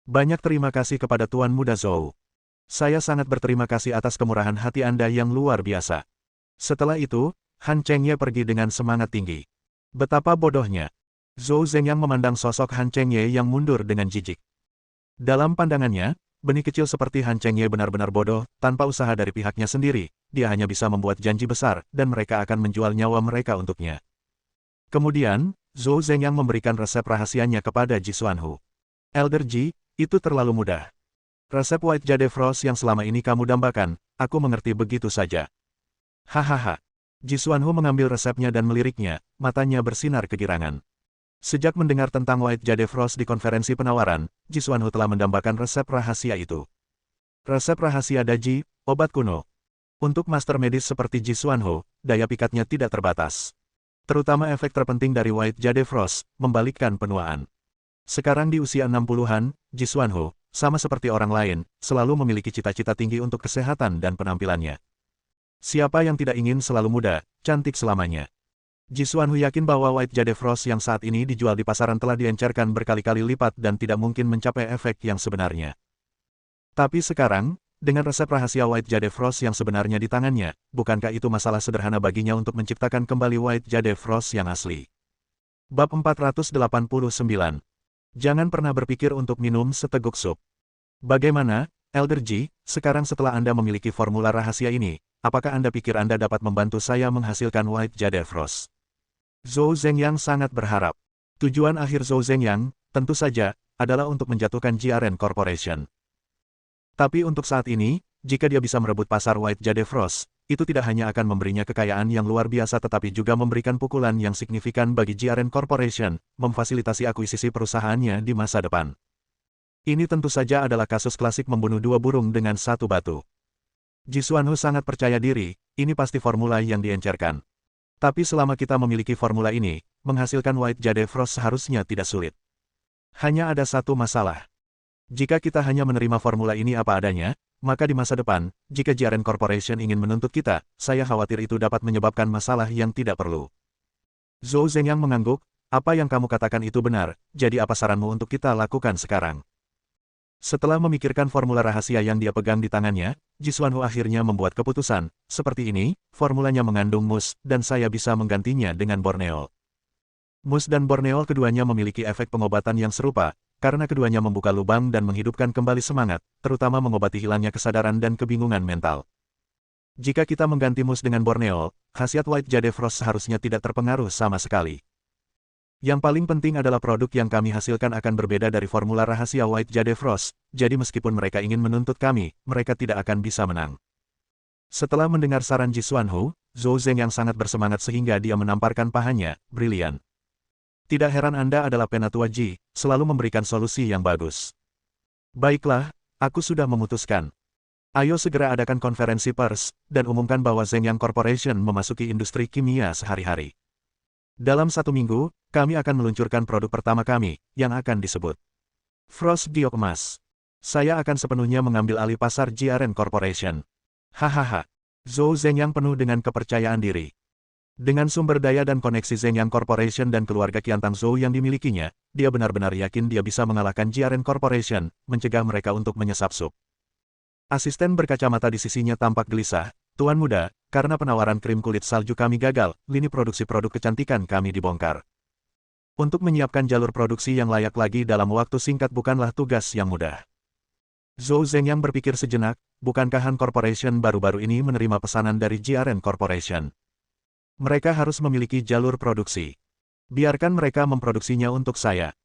Banyak terima kasih kepada Tuan Muda Zhou. Saya sangat berterima kasih atas kemurahan hati Anda yang luar biasa. Setelah itu, Han Chengye pergi dengan semangat tinggi. Betapa bodohnya. Zhou Zhengyang memandang sosok Han Chengye yang mundur dengan jijik. Dalam pandangannya, benih kecil seperti Han Chengye benar-benar bodoh, tanpa usaha dari pihaknya sendiri, dia hanya bisa membuat janji besar, dan mereka akan menjual nyawa mereka untuknya. Kemudian, Zhou Zhengyang memberikan resep rahasianya kepada Ji Xuanhu. Elder Ji, itu terlalu mudah. Resep White Jade Frost yang selama ini kamu dambakan, aku mengerti begitu saja. Hahaha. Ji Xuanhu mengambil resepnya dan meliriknya, matanya bersinar kegirangan. Sejak mendengar tentang White Jade Frost di konferensi penawaran, Ji Xuanhu telah mendambakan resep rahasia itu. Resep rahasia Daji, obat kuno. Untuk master medis seperti Ji Xuanhu, daya pikatnya tidak terbatas. Terutama efek terpenting dari White Jade Frost, membalikkan penuaan. Sekarang di usia 60-an, Ji Xuanhu, sama seperti orang lain, selalu memiliki cita-cita tinggi untuk kesehatan dan penampilannya. Siapa yang tidak ingin selalu muda, cantik selamanya? Ji Xuanhu yakin bahwa White Jade Frost yang saat ini dijual di pasaran telah diencerkan berkali-kali lipat dan tidak mungkin mencapai efek yang sebenarnya. Tapi sekarang, dengan resep rahasia White Jade Frost yang sebenarnya di tangannya, bukankah itu masalah sederhana baginya untuk menciptakan kembali White Jade Frost yang asli? Bab 489. Jangan pernah berpikir untuk minum seteguk sup. Bagaimana, Elder Ji, sekarang setelah Anda memiliki formula rahasia ini, apakah Anda pikir Anda dapat membantu saya menghasilkan White Jade Frost? Zhou Zhengyang sangat berharap. Tujuan akhir Zhou Zhengyang, tentu saja, adalah untuk menjatuhkan Jiaren Corporation. Tapi untuk saat ini, jika dia bisa merebut pasar White Jade Frost, itu tidak hanya akan memberinya kekayaan yang luar biasa tetapi juga memberikan pukulan yang signifikan bagi Jiaren Corporation, memfasilitasi akuisisi perusahaannya di masa depan. Ini tentu saja adalah kasus klasik membunuh 2 burung dengan 1 batu. Ji Xuanhu sangat percaya diri, ini pasti formula yang diencerkan. Tapi selama kita memiliki formula ini, menghasilkan White Jade Frost seharusnya tidak sulit. Hanya ada satu masalah. Jika kita hanya menerima formula ini apa adanya, maka di masa depan, jika Jiaren Corporation ingin menuntut kita, saya khawatir itu dapat menyebabkan masalah yang tidak perlu. Zhou Zhengyang mengangguk, apa yang kamu katakan itu benar, jadi apa saranmu untuk kita lakukan sekarang? Setelah memikirkan formula rahasia yang dia pegang di tangannya, Ji Xuanhu akhirnya membuat keputusan, seperti ini, formulanya mengandung mus, dan saya bisa menggantinya dengan borneol. Mus dan borneol keduanya memiliki efek pengobatan yang serupa, karena keduanya membuka lubang dan menghidupkan kembali semangat, terutama mengobati hilangnya kesadaran dan kebingungan mental. Jika kita mengganti mus dengan borneol, khasiat White Jade Frost seharusnya tidak terpengaruh sama sekali. Yang paling penting adalah produk yang kami hasilkan akan berbeda dari formula rahasia White Jade Frost, jadi meskipun mereka ingin menuntut kami, mereka tidak akan bisa menang. Setelah mendengar saran Ji Xuanhu, Zhou Zhengyang sangat bersemangat sehingga dia menamparkan pahanya, brilian. Tidak heran Anda adalah penatua Ji, selalu memberikan solusi yang bagus. Baiklah, aku sudah memutuskan. Ayo segera adakan konferensi pers, dan umumkan bahwa Zhengyang Corporation memasuki industri kimia sehari-hari. Dalam 1 minggu, kami akan meluncurkan produk pertama kami, yang akan disebut Frost Giok Emas. Saya akan sepenuhnya mengambil alih pasar GRN Corporation. Hahaha. Zhou Zhengyang penuh dengan kepercayaan diri. Dengan sumber daya dan koneksi Zhengyang Corporation dan keluarga Qiantang Zhou yang dimilikinya, dia benar-benar yakin dia bisa mengalahkan GRN Corporation, mencegah mereka untuk menyesap sup. Asisten berkacamata di sisinya tampak gelisah. Tuan muda, karena penawaran krim kulit salju kami gagal, lini produksi produk kecantikan kami dibongkar. Untuk menyiapkan jalur produksi yang layak lagi dalam waktu singkat bukanlah tugas yang mudah. Zhou Zhengyang berpikir sejenak, bukankah Han Corporation baru-baru ini menerima pesanan dari GRN Corporation? Mereka harus memiliki jalur produksi. Biarkan mereka memproduksinya untuk saya.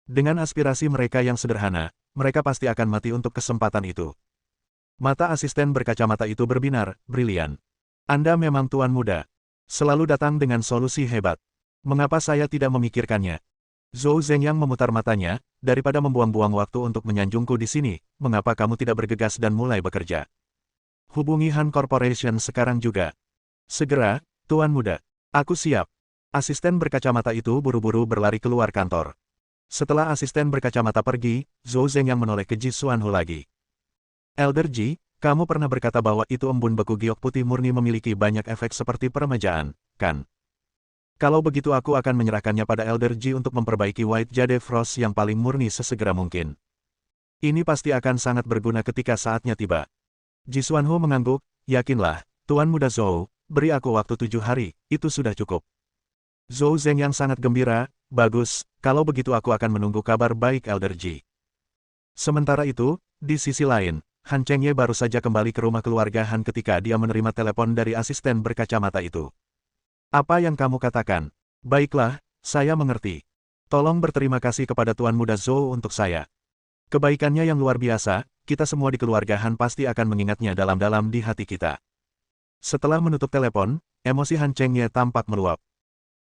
Dengan aspirasi mereka yang sederhana, mereka pasti akan mati untuk kesempatan itu. Mata asisten berkacamata itu berbinar, brilian. Anda memang tuan muda. Selalu datang dengan solusi hebat. Mengapa saya tidak memikirkannya? Zhou Zhengyang memutar matanya, daripada membuang-buang waktu untuk menyanjungku di sini, mengapa kamu tidak bergegas dan mulai bekerja? Hubungi Han Corporation sekarang juga. Segera, tuan muda. Aku siap. Asisten berkacamata itu buru-buru berlari keluar kantor. Setelah asisten berkacamata pergi, Zhou Zhengyang menoleh ke Ji Xuanhu lagi. Elder Ji, kamu pernah berkata bahwa itu embun beku giok putih murni memiliki banyak efek seperti peremajaan, kan? Kalau begitu aku akan menyerahkannya pada Elder Ji untuk memperbaiki White Jade Frost yang paling murni sesegera mungkin. Ini pasti akan sangat berguna ketika saatnya tiba. Ji Xuanhu mengangguk, yakinlah, Tuan Muda Zhou, beri aku waktu 7 hari, itu sudah cukup. Zhou Zhengyang sangat gembira, bagus, kalau begitu aku akan menunggu kabar baik Elder Ji. Sementara itu, di sisi lain, Han Chengye baru saja kembali ke rumah keluarga Han ketika dia menerima telepon dari asisten berkacamata itu. Apa yang kamu katakan? Baiklah, saya mengerti. Tolong berterima kasih kepada Tuan Muda Zhou untuk saya. Kebaikannya yang luar biasa, kita semua di keluarga Han pasti akan mengingatnya dalam-dalam di hati kita. Setelah menutup telepon, emosi Han Chengye tampak meluap.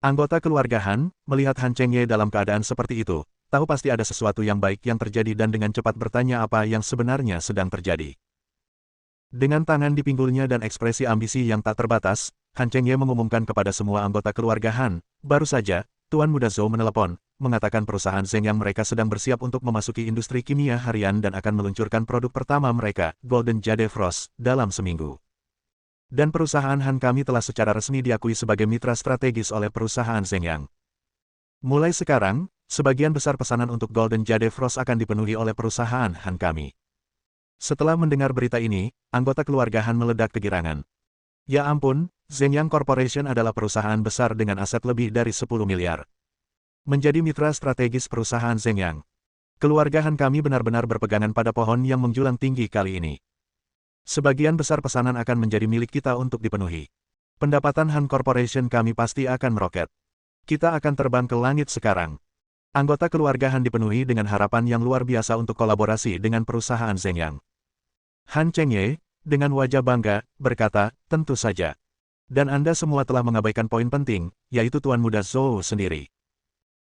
Anggota keluarga Han, melihat Han Chengye dalam keadaan seperti itu, tahu pasti ada sesuatu yang baik yang terjadi dan dengan cepat bertanya apa yang sebenarnya sedang terjadi. Dengan tangan di pinggulnya dan ekspresi ambisi yang tak terbatas, Han Chengye mengumumkan kepada semua anggota keluarga Han, baru saja, Tuan Muda Zhou menelepon, mengatakan perusahaan Zhengyang mereka sedang bersiap untuk memasuki industri kimia harian dan akan meluncurkan produk pertama mereka, Golden Jade Frost, dalam seminggu. Dan perusahaan Han kami telah secara resmi diakui sebagai mitra strategis oleh perusahaan Zhengyang. Mulai sekarang, sebagian besar pesanan untuk Golden Jade Frost akan dipenuhi oleh perusahaan Han kami. Setelah mendengar berita ini, anggota keluarga Han meledak kegirangan. Ya ampun, Zhengyang Corporation adalah perusahaan besar dengan aset lebih dari 10 miliar. Menjadi mitra strategis perusahaan Zhengyang. Keluarga Han kami benar-benar berpegangan pada pohon yang menjulang tinggi kali ini. Sebagian besar pesanan akan menjadi milik kita untuk dipenuhi. Pendapatan Han Corporation kami pasti akan meroket. Kita akan terbang ke langit sekarang. Anggota keluarga Han dipenuhi dengan harapan yang luar biasa untuk kolaborasi dengan perusahaan Zhengyang. Han Chengye, dengan wajah bangga, berkata, tentu saja. Dan Anda semua telah mengabaikan poin penting, yaitu Tuan Muda Zhou sendiri.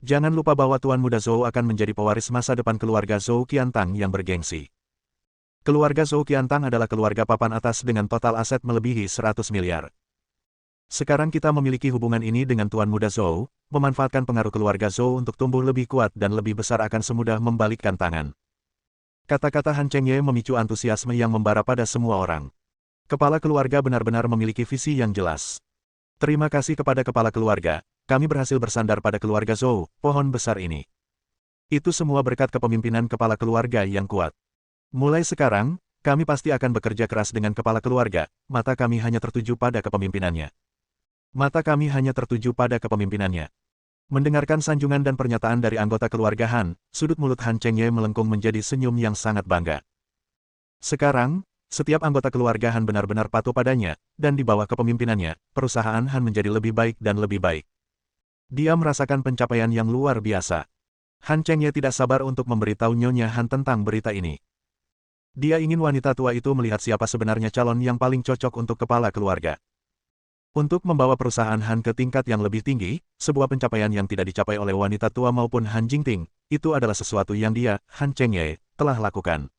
Jangan lupa bahwa Tuan Muda Zhou akan menjadi pewaris masa depan keluarga Zhou Qiantang yang bergengsi. Keluarga Zhou Qiantang adalah keluarga papan atas dengan total aset melebihi 100 miliar. Sekarang kita memiliki hubungan ini dengan Tuan Muda Zhou, memanfaatkan pengaruh keluarga Zhou untuk tumbuh lebih kuat dan lebih besar akan semudah membalikkan tangan. Kata-kata Han Chengye memicu antusiasme yang membara pada semua orang. Kepala keluarga benar-benar memiliki visi yang jelas. Terima kasih kepada kepala keluarga, kami berhasil bersandar pada keluarga Zhou, pohon besar ini. Itu semua berkat kepemimpinan kepala keluarga yang kuat. Mulai sekarang, kami pasti akan bekerja keras dengan kepala keluarga, mata kami hanya tertuju pada kepemimpinannya. Mata kami hanya tertuju pada kepemimpinannya. Mendengarkan sanjungan dan pernyataan dari anggota keluarga Han, sudut mulut Han Chengye melengkung menjadi senyum yang sangat bangga. Sekarang, setiap anggota keluarga Han benar-benar patuh padanya, dan di bawah kepemimpinannya, perusahaan Han menjadi lebih baik dan lebih baik. Dia merasakan pencapaian yang luar biasa. Han Chengye tidak sabar untuk memberitahu Nyonya Han tentang berita ini. Dia ingin wanita tua itu melihat siapa sebenarnya calon yang paling cocok untuk kepala keluarga. Untuk membawa perusahaan Han ke tingkat yang lebih tinggi, sebuah pencapaian yang tidak dicapai oleh wanita tua maupun Han Jingting, itu adalah sesuatu yang dia, Han Chengye, telah lakukan.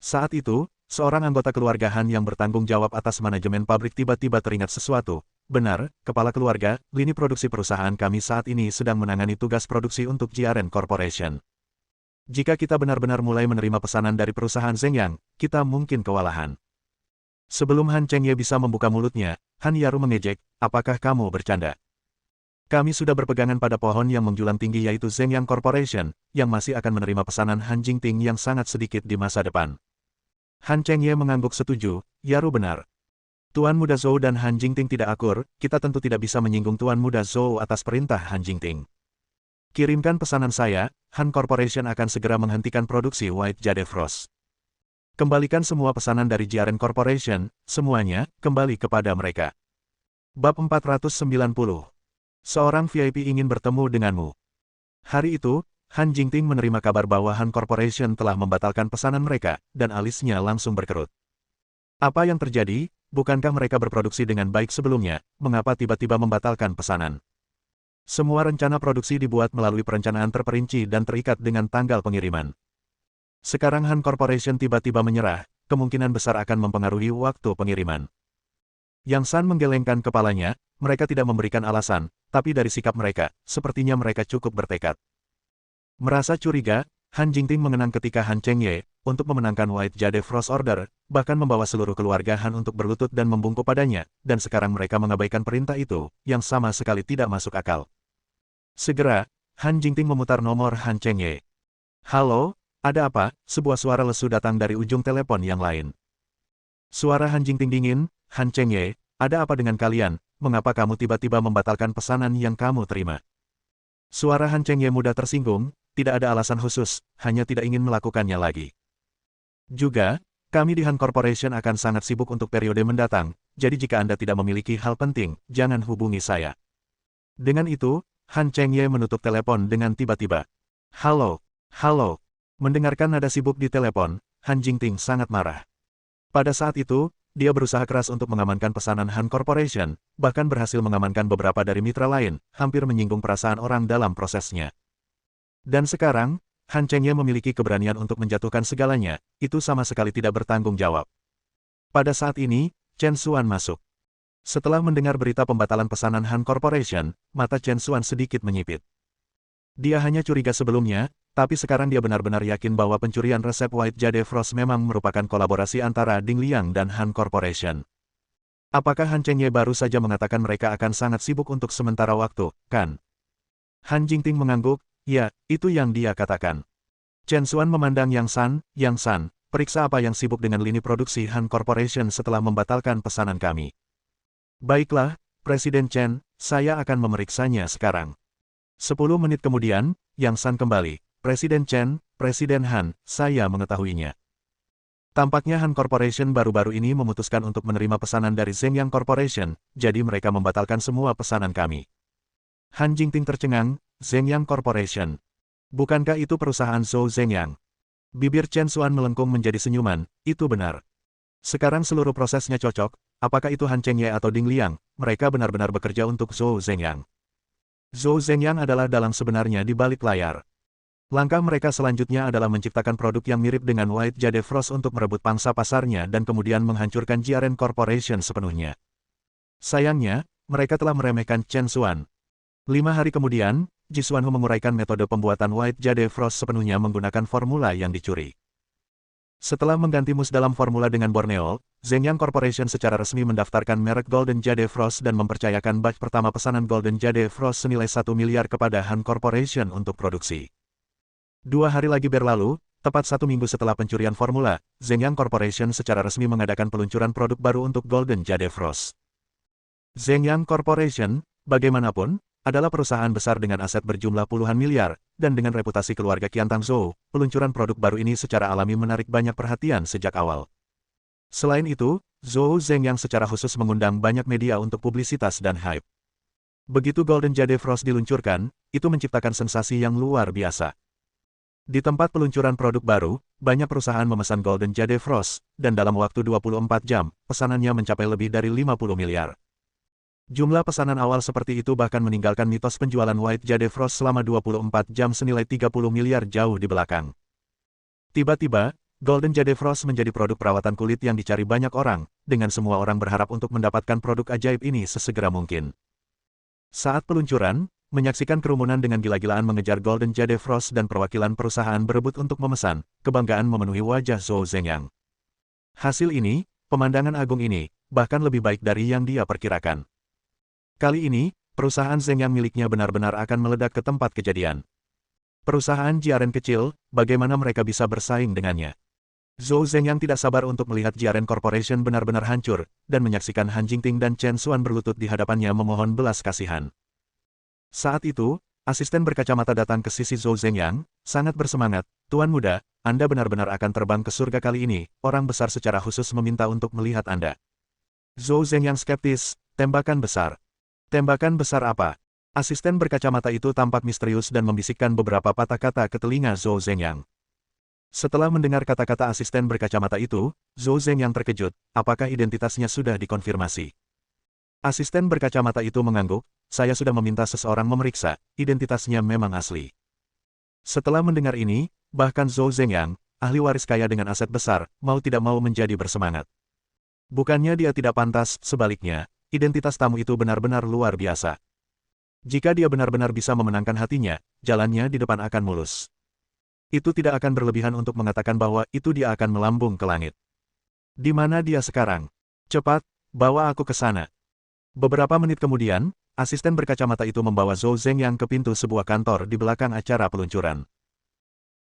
Saat itu, seorang anggota keluarga Han yang bertanggung jawab atas manajemen pabrik tiba-tiba teringat sesuatu. Benar, kepala keluarga, lini produksi perusahaan kami saat ini sedang menangani tugas produksi untuk GRN Corporation. Jika kita benar-benar mulai menerima pesanan dari perusahaan Zhengyang, kita mungkin kewalahan. Sebelum Han Chengye bisa membuka mulutnya, Han Yaru mengejek, apakah kamu bercanda? Kami sudah berpegangan pada pohon yang menjulang tinggi yaitu Zhengyang Corporation, yang masih akan menerima pesanan Han Jingting yang sangat sedikit di masa depan. Han Chengye mengangguk setuju, Yaru benar. Tuan Muda Zhou dan Han Jingting tidak akur, kita tentu tidak bisa menyinggung Tuan Muda Zhou atas perintah Han Jingting. Kirimkan pesanan saya, Han Corporation akan segera menghentikan produksi White Jade Frost. Kembalikan semua pesanan dari Jiaren Corporation, semuanya, kembali kepada mereka. Bab 490. Seorang VIP ingin bertemu denganmu. Hari itu, Han Jingting menerima kabar bahwa Han Corporation telah membatalkan pesanan mereka, dan alisnya langsung berkerut. Apa yang terjadi? Bukankah mereka berproduksi dengan baik sebelumnya, mengapa tiba-tiba membatalkan pesanan? Semua rencana produksi dibuat melalui perencanaan terperinci dan terikat dengan tanggal pengiriman. Sekarang Han Corporation tiba-tiba menyerah, kemungkinan besar akan mempengaruhi waktu pengiriman. Yang San menggelengkan kepalanya, mereka tidak memberikan alasan, tapi dari sikap mereka, sepertinya mereka cukup bertekad. Merasa curiga, Han Jingting mengenang ketika Han Chengye, untuk memenangkan White Jade Frost Order, bahkan membawa seluruh keluarga Han untuk berlutut dan membungkuk padanya, dan sekarang mereka mengabaikan perintah itu, yang sama sekali tidak masuk akal. Segera, Han Jingting memutar nomor Han Chengye. Halo? Ada apa? Sebuah suara lesu datang dari ujung telepon yang lain. Suara Han Jingting dingin, Han Chengye, ada apa dengan kalian? Mengapa kamu tiba-tiba membatalkan pesanan yang kamu terima? Suara Han Chengye mudah tersinggung, tidak ada alasan khusus, hanya tidak ingin melakukannya lagi. Juga, kami di Han Corporation akan sangat sibuk untuk periode mendatang, jadi jika Anda tidak memiliki hal penting, jangan hubungi saya. Dengan itu, Han Chengye menutup telepon dengan tiba-tiba. Halo, halo. Mendengarkan nada sibuk di telepon, Han Jingting sangat marah. Pada saat itu, dia berusaha keras untuk mengamankan pesanan Han Corporation, bahkan berhasil mengamankan beberapa dari mitra lain, hampir menyinggung perasaan orang dalam prosesnya. Dan sekarang, Han Chengye memiliki keberanian untuk menjatuhkan segalanya, itu sama sekali tidak bertanggung jawab. Pada saat ini, Chen Xuan masuk. Setelah mendengar berita pembatalan pesanan Han Corporation, mata Chen Xuan sedikit menyipit. Dia hanya curiga sebelumnya, tapi sekarang dia benar-benar yakin bahwa pencurian resep White Jade Frost memang merupakan kolaborasi antara Ding Liang dan Han Corporation. Apakah Han Chengye baru saja mengatakan mereka akan sangat sibuk untuk sementara waktu, kan? Han Jingting mengangguk, ya, itu yang dia katakan. Chen Xuan memandang Yang San, periksa apa yang sibuk dengan lini produksi Han Corporation setelah membatalkan pesanan kami. Baiklah, Presiden Chen, saya akan memeriksanya sekarang. 10 menit kemudian, Yang San kembali. Presiden Chen, Presiden Han, saya mengetahuinya. Tampaknya Han Corporation baru-baru ini memutuskan untuk menerima pesanan dari Zhengyang Corporation, jadi mereka membatalkan semua pesanan kami. Han Jingting tercengang, Zhengyang Corporation. Bukankah itu perusahaan Zhou Zhengyang? Bibir Chen Xuan melengkung menjadi senyuman, itu benar. Sekarang seluruh prosesnya cocok, apakah itu Han Chengye atau Ding Liang, mereka benar-benar bekerja untuk Zhou Zhengyang. Zhou Zhengyang adalah dalang sebenarnya di balik layar. Langkah mereka selanjutnya adalah menciptakan produk yang mirip dengan White Jade Frost untuk merebut pangsa pasarnya dan kemudian menghancurkan Jiaren Corporation sepenuhnya. Sayangnya, mereka telah meremehkan Chen Xuan. 5 hari kemudian, Ji Xuanhu menguraikan metode pembuatan White Jade Frost sepenuhnya menggunakan formula yang dicuri. Setelah mengganti mus dalam formula dengan Borneo, Zhengyang Corporation secara resmi mendaftarkan merek Golden Jade Frost dan mempercayakan batch pertama pesanan Golden Jade Frost senilai 1 miliar kepada Han Corporation untuk produksi. 2 hari lagi berlalu, tepat 1 minggu setelah pencurian formula, Zhengyang Corporation secara resmi mengadakan peluncuran produk baru untuk Golden Jade Frost. Zhengyang Corporation, bagaimanapun, adalah perusahaan besar dengan aset berjumlah puluhan miliar, dan dengan reputasi keluarga Qiantang Zhou, peluncuran produk baru ini secara alami menarik banyak perhatian sejak awal. Selain itu, Zhou Zhengyang secara khusus mengundang banyak media untuk publisitas dan hype. Begitu Golden Jade Frost diluncurkan, itu menciptakan sensasi yang luar biasa. Di tempat peluncuran produk baru, banyak perusahaan memesan Golden Jade Frost, dan dalam waktu 24 jam, pesanannya mencapai lebih dari 50 miliar. Jumlah pesanan awal seperti itu bahkan meninggalkan mitos penjualan White Jade Frost selama 24 jam senilai 30 miliar jauh di belakang. Tiba-tiba, Golden Jade Frost menjadi produk perawatan kulit yang dicari banyak orang, dengan semua orang berharap untuk mendapatkan produk ajaib ini sesegera mungkin. Saat peluncuran, menyaksikan kerumunan dengan gila-gilaan mengejar Golden Jade Frost dan perwakilan perusahaan berebut untuk memesan, kebanggaan memenuhi wajah Zhou Zhengyang. Hasil ini, pemandangan agung ini, bahkan lebih baik dari yang dia perkirakan. Kali ini, perusahaan Zhengyang miliknya benar-benar akan meledak ke tempat kejadian. Perusahaan Jiaren kecil, bagaimana mereka bisa bersaing dengannya? Zhou Zhengyang tidak sabar untuk melihat Jiaren Corporation benar-benar hancur, dan menyaksikan Han Jingting dan Chen Xuan berlutut di hadapannya memohon belas kasihan. Saat itu, asisten berkacamata datang ke sisi Zhou Zhengyang, sangat bersemangat, "Tuan muda, Anda benar-benar akan terbang ke surga kali ini, orang besar secara khusus meminta untuk melihat Anda." Zhou Zhengyang skeptis, "Tembakan besar. Tembakan besar apa?" Asisten berkacamata itu tampak misterius dan membisikkan beberapa patah kata ke telinga Zhou Zhengyang. Setelah mendengar kata-kata asisten berkacamata itu, Zhou Zhengyang terkejut, apakah identitasnya sudah dikonfirmasi? Asisten berkacamata itu mengangguk, "Saya sudah meminta seseorang memeriksa, identitasnya memang asli." Setelah mendengar ini, bahkan Zhou Zhengyang, ahli waris kaya dengan aset besar, mau tidak mau menjadi bersemangat. Bukannya dia tidak pantas, sebaliknya, identitas tamu itu benar-benar luar biasa. Jika dia benar-benar bisa memenangkan hatinya, jalannya di depan akan mulus. Itu tidak akan berlebihan untuk mengatakan bahwa itu dia akan melambung ke langit. Di mana dia sekarang? Cepat, bawa aku ke sana. Beberapa menit kemudian, asisten berkacamata itu membawa Zhou Zhengyang ke pintu sebuah kantor di belakang acara peluncuran.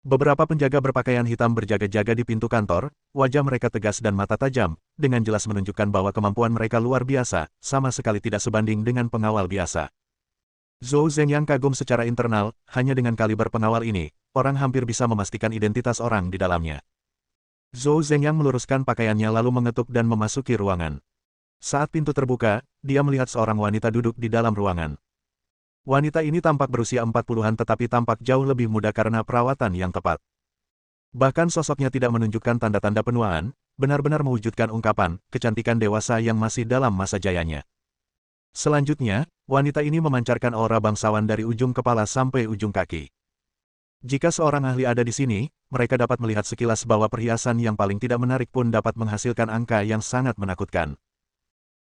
Beberapa penjaga berpakaian hitam berjaga-jaga di pintu kantor, wajah mereka tegas dan mata tajam, dengan jelas menunjukkan bahwa kemampuan mereka luar biasa, sama sekali tidak sebanding dengan pengawal biasa. Zhou Zhengyang kagum secara internal, hanya dengan kaliber pengawal ini, orang hampir bisa memastikan identitas orang di dalamnya. Zhou Zhengyang meluruskan pakaiannya lalu mengetuk dan memasuki ruangan. Saat pintu terbuka, dia melihat seorang wanita duduk di dalam ruangan. Wanita ini tampak berusia 40-an tetapi tampak jauh lebih muda karena perawatan yang tepat. Bahkan sosoknya tidak menunjukkan tanda-tanda penuaan, benar-benar mewujudkan ungkapan, kecantikan dewasa yang masih dalam masa jayanya. Selanjutnya, wanita ini memancarkan aura bangsawan dari ujung kepala sampai ujung kaki. Jika seorang ahli ada di sini, mereka dapat melihat sekilas bahwa perhiasan yang paling tidak menarik pun dapat menghasilkan angka yang sangat menakutkan.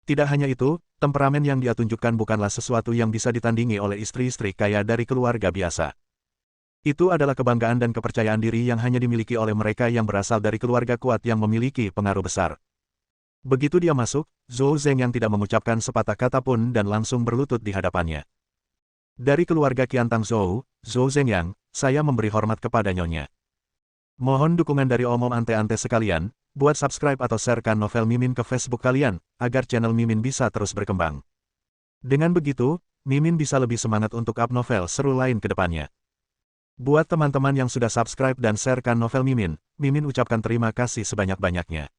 Tidak hanya itu, temperamen yang dia tunjukkan bukanlah sesuatu yang bisa ditandingi oleh istri-istri kaya dari keluarga biasa. Itu adalah kebanggaan dan kepercayaan diri yang hanya dimiliki oleh mereka yang berasal dari keluarga kuat yang memiliki pengaruh besar. Begitu dia masuk, Zhou Zhengyang tidak mengucapkan sepatah kata pun dan langsung berlutut di hadapannya. "Dari keluarga Qiantang Zhou, Zhou Zhengyang, saya memberi hormat kepada nyonya. Mohon dukungan dari omom ante-ante sekalian, buat subscribe atau sharekan novel Mimin ke Facebook kalian, agar channel Mimin bisa terus berkembang. Dengan begitu, Mimin bisa lebih semangat untuk up novel seru lain ke depannya." Buat teman-teman yang sudah subscribe dan sharekan novel Mimin, Mimin ucapkan terima kasih sebanyak-banyaknya.